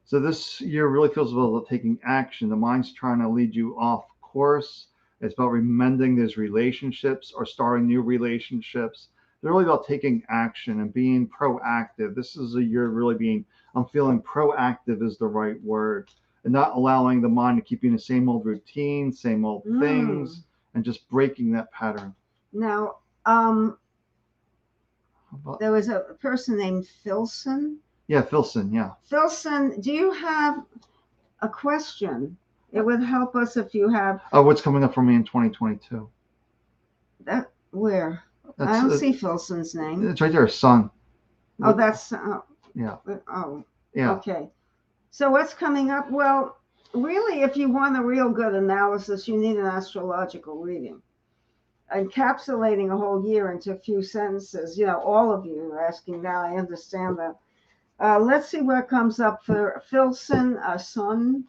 S1: So this year really feels about taking action. The mind's trying to lead you off course. It's about mending those relationships or starting new relationships, They're really about taking action and being proactive. This is a year really being, I'm feeling proactive is the right word, and not allowing the mind to keep you in the same old routine, same old things, and just breaking that pattern.
S2: Now, there was a person named Filson.
S1: Yeah, Filson, yeah.
S2: Filson, do you have a question? It would help us if you have.
S1: What's coming up for me in 2022?
S2: That where?
S1: That's,
S2: I don't see Filson's name.
S1: It's right there, sun.
S2: Oh, that's.
S1: Yeah.
S2: Oh.
S1: Yeah.
S2: Okay. So what's coming up? Well, really, if you want a real good analysis, you need an astrological reading. Encapsulating a whole year into a few sentences. You know, all of you are asking now. I understand that. Let's see what comes up for Filson, Sun,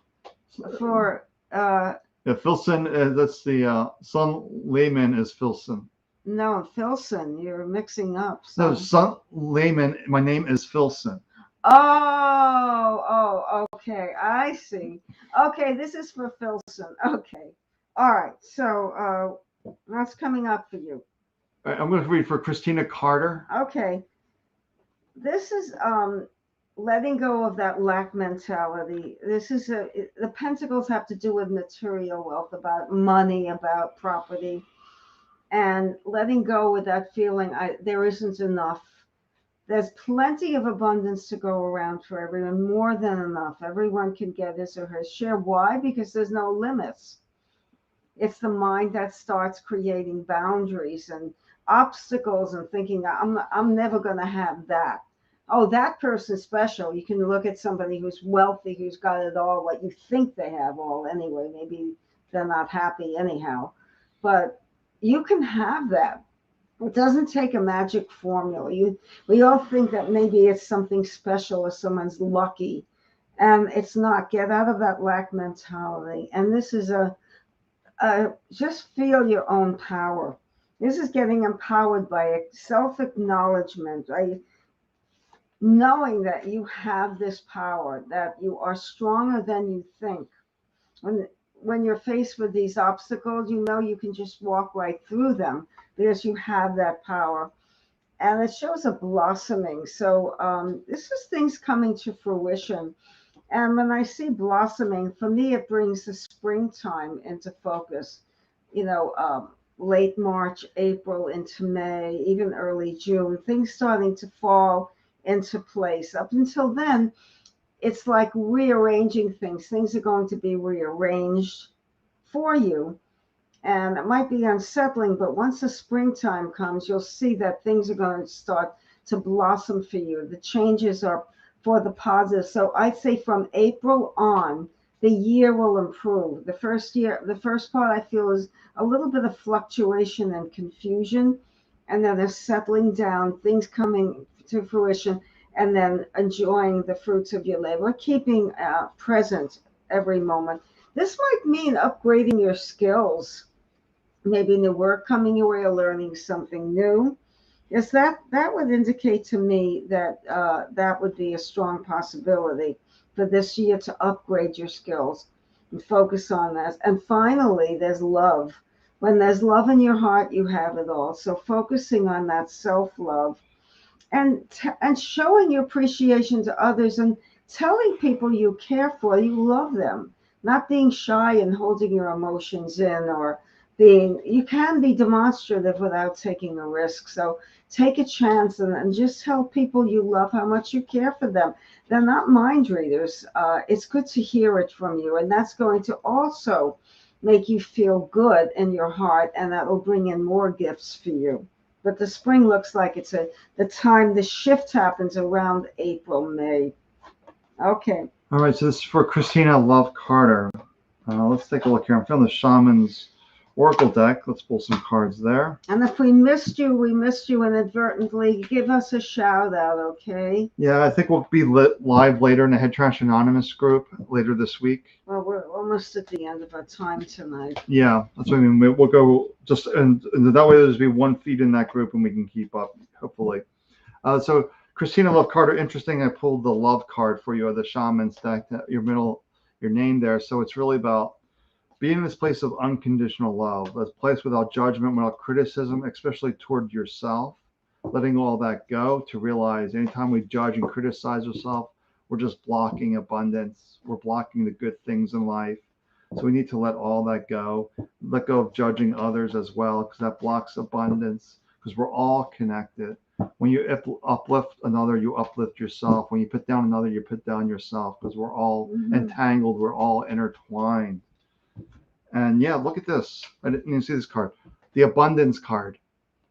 S2: for.
S1: Yeah, Filson. That's the Sun layman is Filson.
S2: No, Filson. You're mixing up.
S1: No, Sun layman. My name is Filson.
S2: Oh, okay. I see. Okay, this is for Filson. Okay. All right. So that's coming up for you.
S1: All right, I'm going to read for Christina Carter.
S2: Okay. This is letting go of that lack mentality. This is the pentacles have to do with material wealth, about money, about property, and letting go with that feeling there isn't enough. There's plenty of abundance to go around for everyone, more than enough. Everyone can get his or her share. Why? Because there's no limits. It's the mind that starts creating boundaries and obstacles and thinking, I'm never going to have that. Oh, that person's special. You can look at somebody who's wealthy, who's got it all, what you think they have all anyway. Maybe they're not happy anyhow. But you can have that. It doesn't take a magic formula. We all think that maybe it's something special or someone's lucky, and it's not. Get out of that lack mentality. And this is just feel your own power. This is getting empowered by self-acknowledgement, right? Knowing that you have this power, that you are stronger than you think. When you're faced with these obstacles, you know you can just walk right through them because you have that power. And it shows a blossoming. So this is things coming to fruition. And when I see blossoming, for me, it brings the springtime into focus. You know, late March, April into May, even early June, things starting to fall into place. Up until then, it's like rearranging things. Things are going to be rearranged for you. And it might be unsettling, but once the springtime comes, you'll see that things are going to start to blossom for you. The changes are for the positive. So I'd say from April on, the year will improve. The first part I feel is a little bit of fluctuation and confusion, and then a settling down, things coming to fruition, and then enjoying the fruits of your labor, keeping present every moment. This might mean upgrading your skills, maybe new work coming your way or learning something new. Yes, that would indicate to me that that would be a strong possibility for this year to upgrade your skills and focus on that. And finally, there's love. When there's love in your heart, you have it all. So focusing on that self-love and showing your appreciation to others and telling people you care for, you love them, not being shy and holding your emotions in, or you can be demonstrative without taking a risk. So take a chance and just tell people you love, how much you care for them. They're not mind readers. It's good to hear it from you, and that's going to also make you feel good in your heart, and that will bring in more gifts for you. But the spring looks like it's the time the shift happens around April, May. Okay.
S1: All right, so this is for Christina Love Carter. Let's take a look here. I'm feeling the Shaman's Oracle deck. Let's pull some cards there.
S2: And if we missed you inadvertently, give us a shout out, okay?
S1: Yeah, I think we'll be live later in the Head Trash Anonymous group later this week.
S2: Well, we're almost at the end of our time tonight.
S1: Yeah, that's what I mean. We'll go just, and that way there's be one feed in that group and we can keep up, hopefully. So Christina Love Carter, interesting. I pulled the love card for you, the Shaman's deck, your name there. So it's really about being in this place of unconditional love, this place without judgment, without criticism, especially toward yourself. letting all that go, to realize anytime we judge and criticize ourselves, we're just blocking abundance. We're blocking the good things in life. So we need to let all that go. Let go of judging others as well, because that blocks abundance, because we're all connected. When you uplift another, you uplift yourself. When you put down another, you put down yourself, because we're all entangled. We're all intertwined. And yeah, look at this. I didn't even see this card. The abundance card.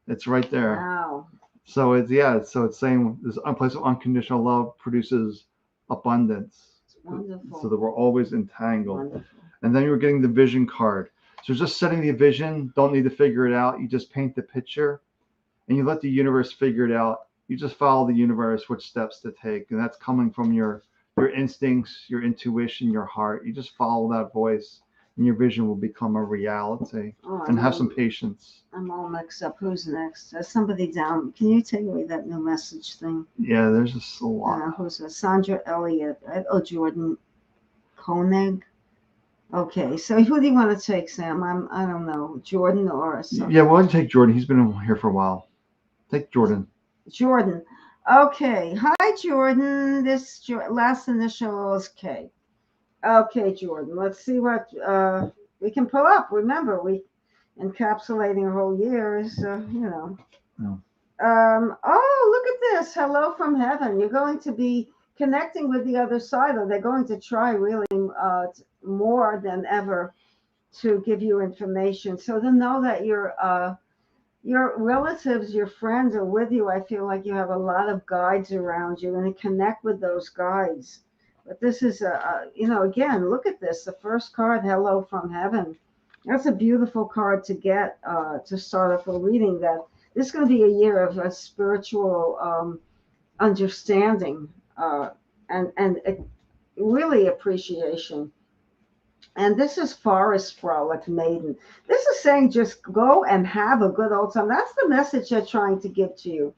S1: It's right there.
S2: Wow.
S1: So it's saying this place of unconditional love produces abundance.
S2: It's wonderful.
S1: So that we're always entangled.
S2: Wonderful.
S1: And then you're getting the vision card. So just setting the vision, don't need to figure it out. You just paint the picture and you let the universe figure it out. You just follow the universe, which steps to take. And that's coming from your instincts, your intuition, your heart. You just follow that voice and your vision will become a reality. And have some patience.
S2: I'm all mixed up. Who's next? There's somebody down. Can you take away that new message thing?
S1: Yeah, there's just a lot.
S2: Who's that? Sandra Elliott. Oh, Jordan Koenig. Okay, so who do you want to take, Sam? I don't know, Jordan or something.
S1: Yeah, why don't you take Jordan? He's been here for a while. Take Jordan.
S2: Jordan. Okay. Hi, Jordan. This last initial is K. Okay, Jordan. Let's see what we can pull up. Remember, we encapsulating a whole year is,
S1: Yeah.
S2: Oh, look at this. Hello from heaven. You're going to be connecting with the other side, or they're going to try really more than ever to give you information. So to know that your relatives, your friends are with you, I feel like you have a lot of guides around you, and to connect with those guides. But this is again, look at this. The first card, Hello from Heaven. That's a beautiful card to get to start off a reading. That this is going to be a year of a spiritual understanding and really appreciation. And this is Forest Frolic Maiden. This is saying just go and have a good old time. That's the message they're trying to give to you.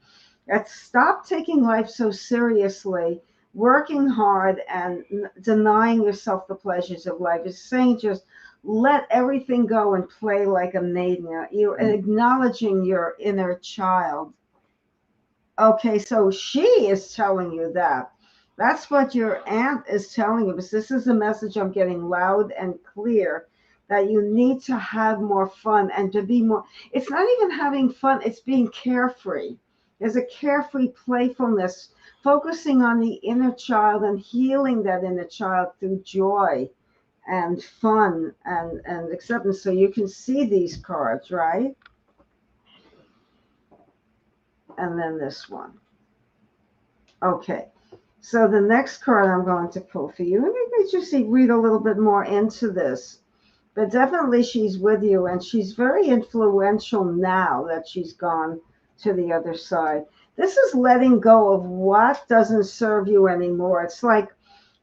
S2: That's stop taking life so seriously, working hard and denying yourself the pleasures of life. It's saying just let everything go and play like a maiden. You're acknowledging your inner child. Okay, so she is telling you that. That's what your aunt is telling you. But this is a message I'm getting loud and clear, that you need to have more fun and to be more. It's not even having fun, it's being carefree. There's a carefree playfulness, focusing on the inner child and healing that inner child through joy and fun and acceptance. So you can see these cards, right? And then this one. Okay. So the next card I'm going to pull for you, and maybe just read a little bit more into this, but definitely she's with you, and she's very influential now that she's gone to the other side. This is letting go of what doesn't serve you anymore. It's like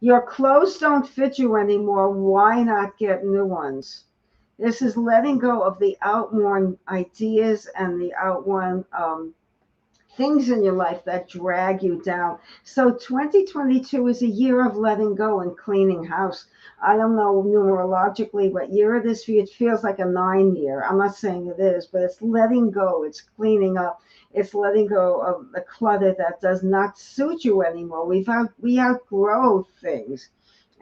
S2: your clothes don't fit you anymore. Why not get new ones? This is letting go of the outworn ideas and the outworn things in your life that drag you down. So 2022 is a year of letting go and cleaning house. I don't know numerologically what year it is for you. It feels like a 9 year. I'm not saying it is, but it's letting go. It's cleaning up. It's letting go of the clutter that does not suit you anymore. We outgrow things.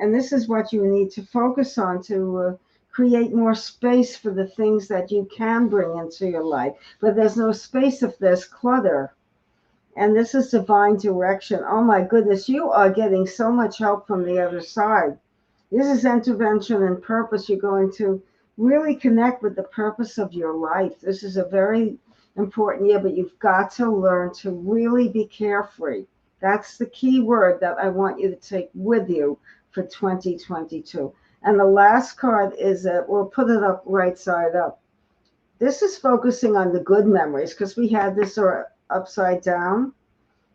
S2: And this is what you need to focus on to create more space for the things that you can bring into your life. But there's no space if there's clutter. And this is divine direction. Oh my goodness, you are getting so much help from the other side. This is intervention and purpose. You're going to really connect with the purpose of your life. This is a very important year, but you've got to learn to really be carefree. That's the key word that I want you to take with you for 2022. And the last card is, we'll put it up right side up. This is focusing on the good memories, because we had this upside down.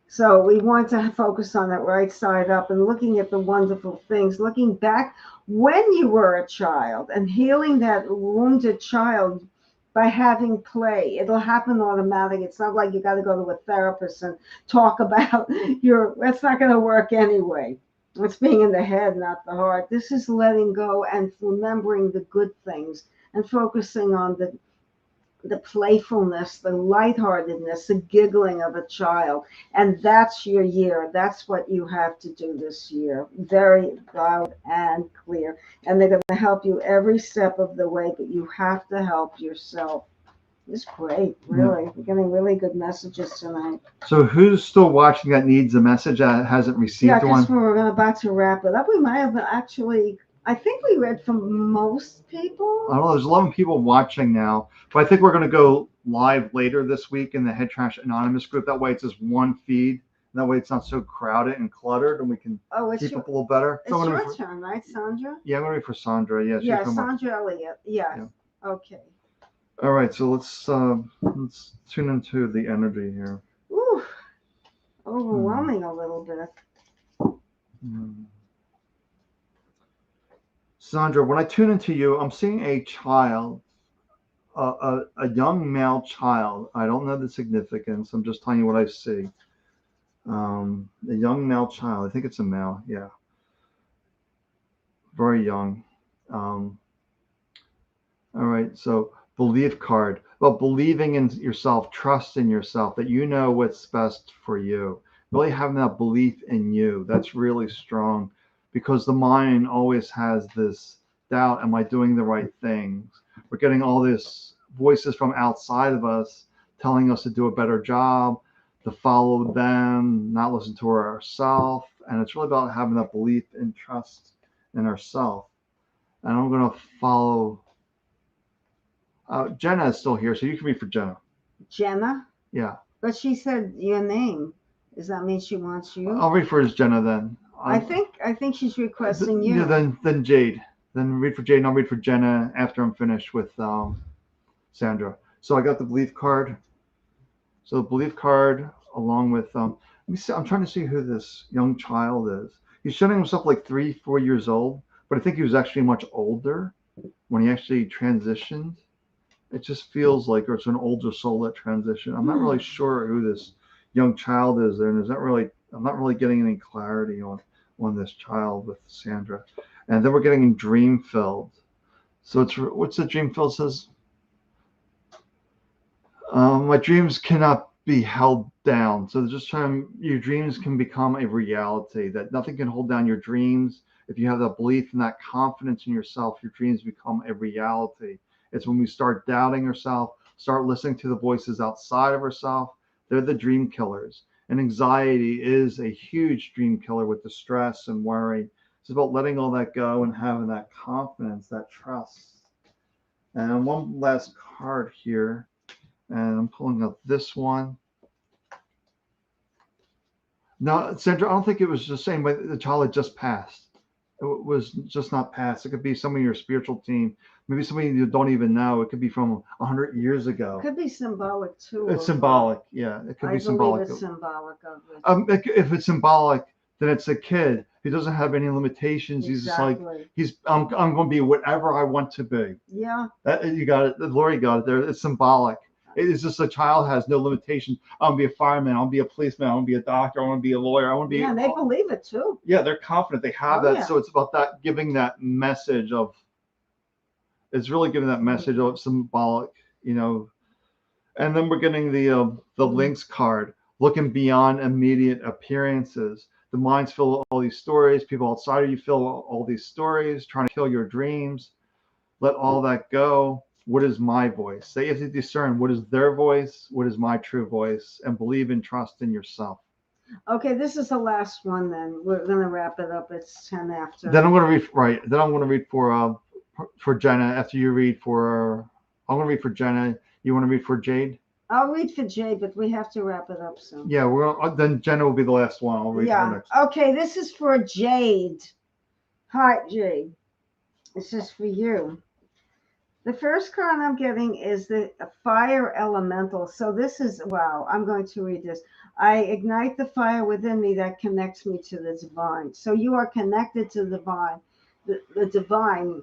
S2: So we want to focus on it right side up and looking at the wonderful things, looking back when you were a child and healing that wounded child by having play. It'll happen automatic. It's not like you got to go to a therapist and talk about that's not going to work anyway. It's being in the head, not the heart. This is letting go and remembering the good things and focusing on the the playfulness, the lightheartedness, the giggling of a child. And that's your year. That's what you have to do this year. Very loud and clear. And they're going to help you every step of the way, but you have to help yourself. It's great, really. We're getting really good messages tonight.
S1: So who's still watching that needs a message that hasn't received one?
S2: Just when we're about to wrap it up, we might have actually, I think we read from most people.
S1: I don't know. There's 11 people watching now, but I think we're going to go live later this week in the Head Trash Anonymous group. That way it's just one feed. That way it's not so crowded and cluttered, and we can keep up a little better.
S2: It's your turn, right, Sandra?
S1: Yeah, I'm going to be for Sandra. Yeah,
S2: Sandra Elliott. Yes. Yeah. Okay.
S1: All right, so let's tune into the energy here.
S2: Ooh, overwhelming a little bit.
S1: Sandra, when I tune into you, I'm seeing a child, a young male child. I don't know the significance. I'm just telling you what I see. A young male child. I think it's a male. Yeah. Very young. All right, so belief card. Well, believing in yourself, trust in yourself, that you know what's best for you. Really having that belief in you. That's really strong, because the mind always has this doubt. Am I doing the right things? We're getting all these voices from outside of us telling us to do a better job, to follow them, not listen to ourselves. And it's really about having that belief and trust in ourselves. And I'm going to follow. Jenna is still here, so you can read for Jenna.
S2: Jenna?
S1: Yeah.
S2: But she said your name. Does that mean she wants you?
S1: I'll read for Jenna then.
S2: I think she's requesting you.
S1: Yeah, then Jade. Then read for Jade, and I'll read for Jenna after I'm finished with Sandra. So I got the belief card. So the belief card, along with let me see. I'm trying to see who this young child is. He's showing himself like 3-4 years old, but I think he was actually much older when he actually transitioned. It just feels like it's an older soul that transitioned. I'm not really sure who this young child is there, and I'm not really getting any clarity on this child with Sandra. And then we're getting dream filled. So what's the dream filled says? My dreams cannot be held down. So just trying, your dreams can become a reality, that nothing can hold down your dreams. If you have that belief and that confidence in yourself, your dreams become a reality. It's when we start doubting ourselves, start listening to the voices outside of ourselves. They're the dream killers. And anxiety is a huge dream killer with the stress and worry. It's about letting all that go and having that confidence, that trust. And one last card here. And I'm pulling up this one. No, Sandra, I don't think it was the same way. The child had just passed. It was just not passed. It could be somebody in your spiritual team, maybe somebody you don't even know. It could be from 100 years ago.
S2: It could be symbolic too.
S1: It's symbolic, yeah. It could be symbolic.
S2: I believe it's symbolic of
S1: it. If it's symbolic, then it's a kid who doesn't have any limitations.
S2: Exactly.
S1: He's just like, I'm going to be whatever I want to be.
S2: Yeah.
S1: You got it. Lori got it there. It's symbolic. It's just a child has no limitations. I want to be a fireman. I want to be a policeman. I want to be a doctor. I want to be a lawyer. I want to be.
S2: Yeah, they believe it too.
S1: Yeah, they're confident. They have that.
S2: Yeah.
S1: So it's about that, giving that message of. It's really giving that message of symbolic, And then we're getting the links card, looking beyond immediate appearances. The mind's full of all these stories. People outside of you fill all these stories, trying to kill your dreams. Let all that go. What is my voice? So you have to discern what is their voice, what is my true voice, and believe and trust in yourself.
S2: Okay, this is the last one then. We're going to wrap it up. It's 10 after.
S1: Then I'm going to read, right. Then I'm going to read for Jenna after you read for, I'm going to read for Jenna. You want to read for Jade?
S2: I'll read for Jade, but we have to wrap it up soon.
S1: Yeah, then Jenna will be the last one. I'll read her next.
S2: Okay, this is for Jade. Hi, Jade. This is for you. The first card I'm getting is the fire elemental. So this is, wow, I'm going to read this. I ignite the fire within me that connects me to the divine. So you are connected to the divine, the divine,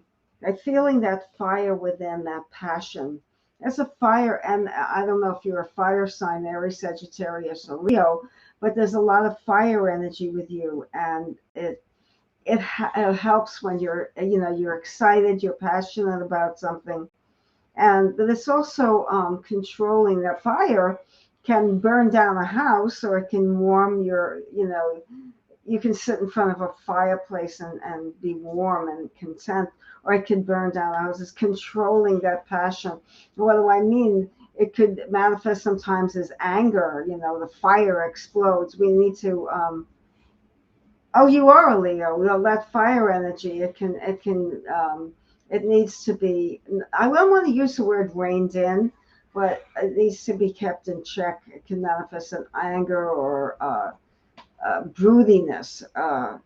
S2: feeling that fire within, that passion. As a fire, and I don't know if you're a fire sign, Aries, Sagittarius, or Leo, but there's a lot of fire energy with you, and it helps when you're excited, you're passionate about something, But it's also controlling that fire can burn down a house, or it can warm your, you can sit in front of a fireplace and be warm and content, or it can burn down a house. It's controlling that passion. What do I mean? It could manifest sometimes as anger. The fire explodes. We need to. Oh, you are a Leo. Well, that fire energy. It needs to be. I don't want to use the word reined in, but it needs to be kept in check. It can manifest in anger or broodiness.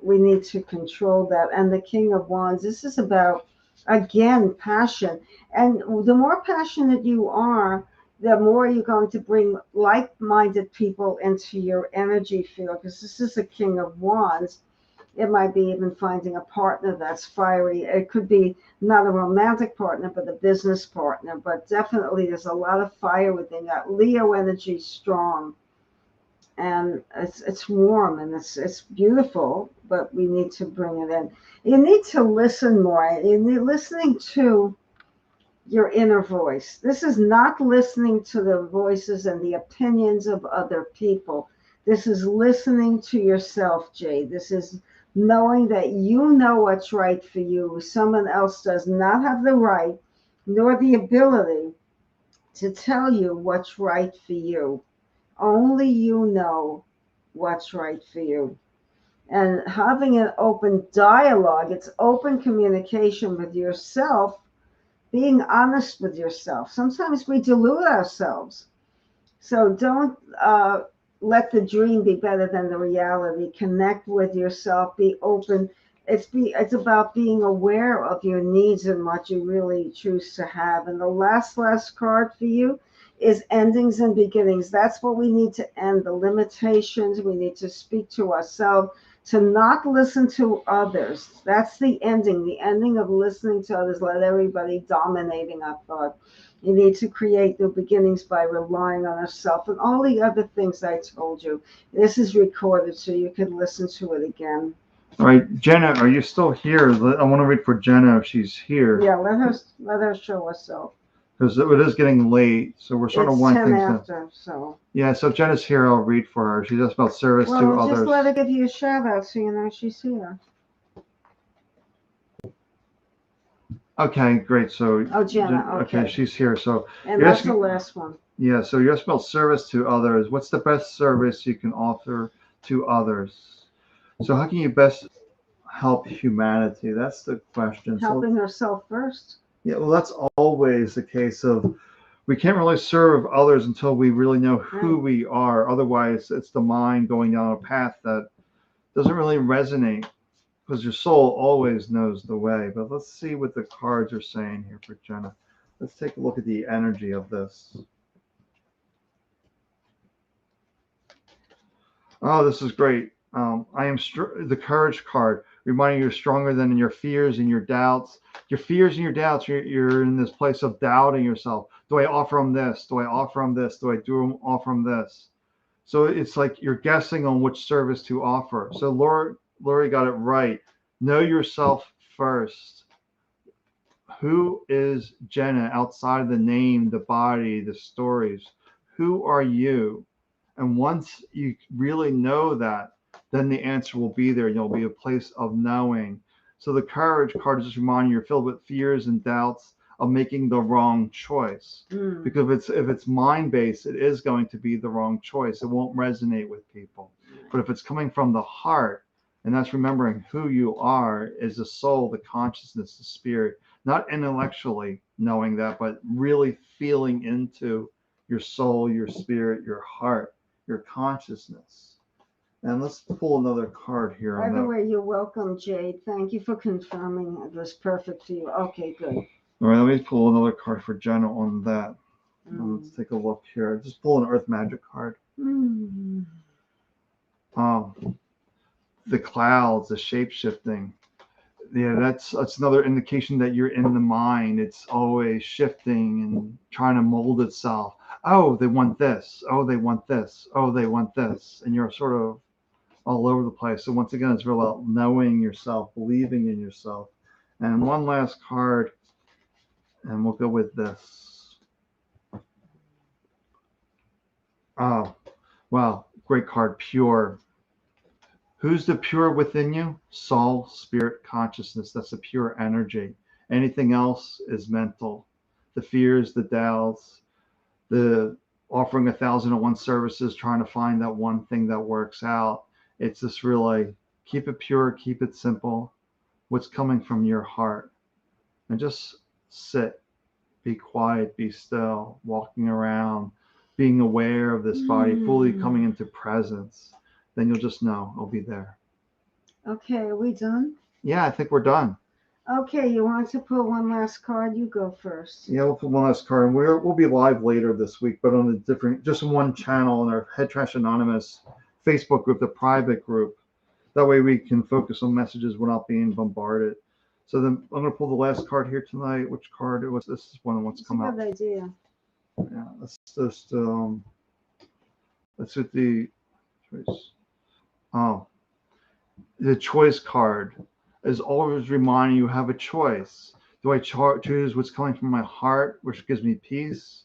S2: We need to control that. And the King of Wands, this is about, again, passion. And the more passionate you are, the more you're going to bring like-minded people into your energy field, because this is the King of Wands. It might be even finding a partner that's fiery. It could be not a romantic partner, but a business partner. But definitely there's a lot of fire within that. Leo energy strong. And it's warm and it's beautiful, but we need to bring it in. You need to listen more. You need listening to your inner voice. This is not listening to the voices and the opinions of other people. This is listening to yourself, Jade. This is knowing that you know what's right for you. Someone else does not have the right nor the ability to tell you what's right for you. Only you know what's right for you. And having an open dialogue, it's open communication with yourself, being honest with yourself. Sometimes we delude ourselves. So don't let the dream be better than the reality. Connect with yourself, be open. It's about being aware of your needs and what you really choose to have. And the last card for you is endings and beginnings. That's what we need to end, the limitations. We need to speak to ourselves, to not listen to others. That's the ending of listening to others, let everybody dominating our thought. You need to create new beginnings by relying on yourself and all the other things I told you. This is recorded so you can listen to it again.
S1: All right, Jenna, are you still here? I want to wait for Jenna if she's here.
S2: Yeah, let her show herself.
S1: Because it is getting late, so we're sort of wanting things
S2: after, so.
S1: Yeah, so if Jenna's here, I'll read for her. She's just about service to others.
S2: Just let her give you a shout out so you know she's here.
S1: Okay, great. So
S2: Jenna,
S1: okay, she's here. So
S2: and that's the last one.
S1: Yeah, so you're asking about service to others. What's the best service you can offer to others? So how can you best help humanity? That's the question.
S2: Helping herself first.
S1: Yeah, well, that's always the case of we can't really serve others until we really know who we are. Otherwise, it's the mind going down a path that doesn't really resonate, because your soul always knows the way. But let's see what the cards are saying here for Jenna. Let's take a look at the energy of this. Oh, this is great. I am the courage card, reminding you you're stronger than your fears and your doubts. Your fears and your doubts, you're in this place of doubting yourself. Do I offer them this? Do I offer them this? Do I offer them this? So it's like you're guessing on which service to offer. So Lori got it right. Know yourself first. Who is Jenna outside of the name, the body, the stories? Who are you? And once you really know that, then the answer will be there. You'll be a place of knowing. So the courage card is just reminding you you're filled with fears and doubts of making the wrong choice. Because if it's mind-based, it is going to be the wrong choice. It won't resonate with people. But if it's coming from the heart, and that's remembering who you are is the soul, the consciousness, the spirit, not intellectually knowing that, but really feeling into your soul, your spirit, your heart, your consciousness. And let's pull another card here.
S2: By the way, you're welcome, Jade. Thank you for confirming it was perfect for you. Okay, good.
S1: All right, let me pull another card for Jenna on that. Let's take a look here. Just pull an Earth Magic card. The clouds, the shape-shifting. Yeah, that's another indication that you're in the mind. It's always shifting and trying to mold itself. Oh, they want this. Oh, they want this. Oh, they want this. And you're sort of all over the place. So once again, it's real about knowing yourself, believing in yourself. And one last card And we'll go with this. Oh, wow. Great card. Pure. Who's the pure within you? Soul, spirit, consciousness. That's the pure energy. Anything else is mental. The fears, the doubts, the offering 1,001 services, trying to find that one thing that works out. It's just really keep it pure, keep it simple. What's coming from your heart. And just sit, be quiet, be still, walking around, being aware of this body, fully coming into presence. Then you'll just know it'll be there.
S2: Okay, are we done?
S1: Yeah, I think we're done.
S2: Okay, you want to pull one last card? You go first.
S1: Yeah, we'll put one last card. And we'll be live later this week, but on a different, just one channel in our Head Trash Anonymous Facebook group, the private group. That way we can focus on messages without being bombarded. So then I'm going to pull the last card here tonight. Which card? It was this is one that wants to come out.
S2: That's a good idea.
S1: Yeah, let's just let's hit the choice. Oh, the choice card is always reminding you have a choice. Do I choose what's coming from my heart, which gives me peace,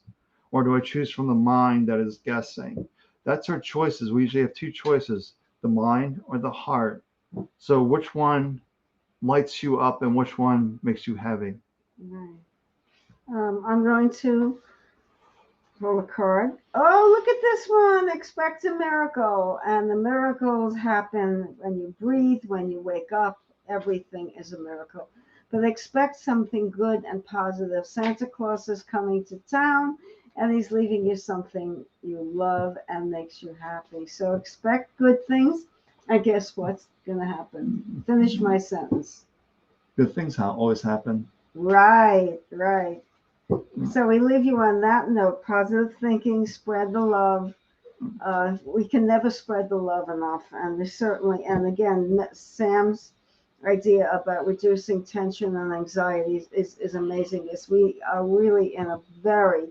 S1: or do I choose from the mind that is guessing? That's our choices. We usually have two choices: the mind or the heart. So which one lights you up and which one makes you heavy?
S2: Right. I'm going to pull a card. Oh, look at this one. Expect a miracle. And the miracles happen when you breathe, when you wake up. Everything is a miracle. But expect something good and positive. Santa Claus is coming to town and he's leaving you something you love and makes you happy. So expect good things. And guess what's going to happen? Finish my sentence.
S1: Good things always happen.
S2: Right. So we leave you on that note. Positive thinking, spread the love. We can never spread the love enough. And there's certainly, and again, Sam's idea about reducing tension and anxiety is amazing. Yes, we are really in a very,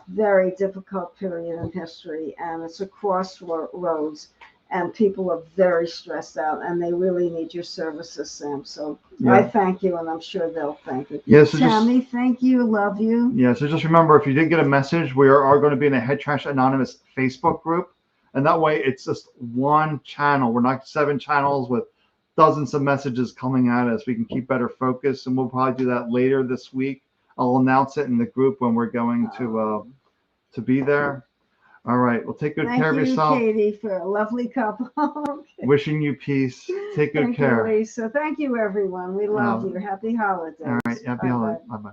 S2: very difficult period in history, and it's a crossroads. And people are very stressed out, and they really need your services, Sam. So I thank you, and I'm sure they'll thank you.
S1: Yeah, so
S2: Tammy, thank you, love you.
S1: Yeah, so just remember, if you didn't get a message, we are going to be in a Head Trash Anonymous Facebook group, and that way it's just one channel. We're not 7 channels with dozens of messages coming at us. We can keep better focus, and we'll probably do that later this week. I'll announce it in the group when we're going to be there. All right. Well, take good care of yourself.
S2: Thank you, Katie, for a lovely couple.
S1: Okay. Wishing you peace. Take good care.
S2: Thank you, Lisa. Thank you, everyone. We love you. Happy holidays.
S1: All right. Happy holidays. Bye-bye.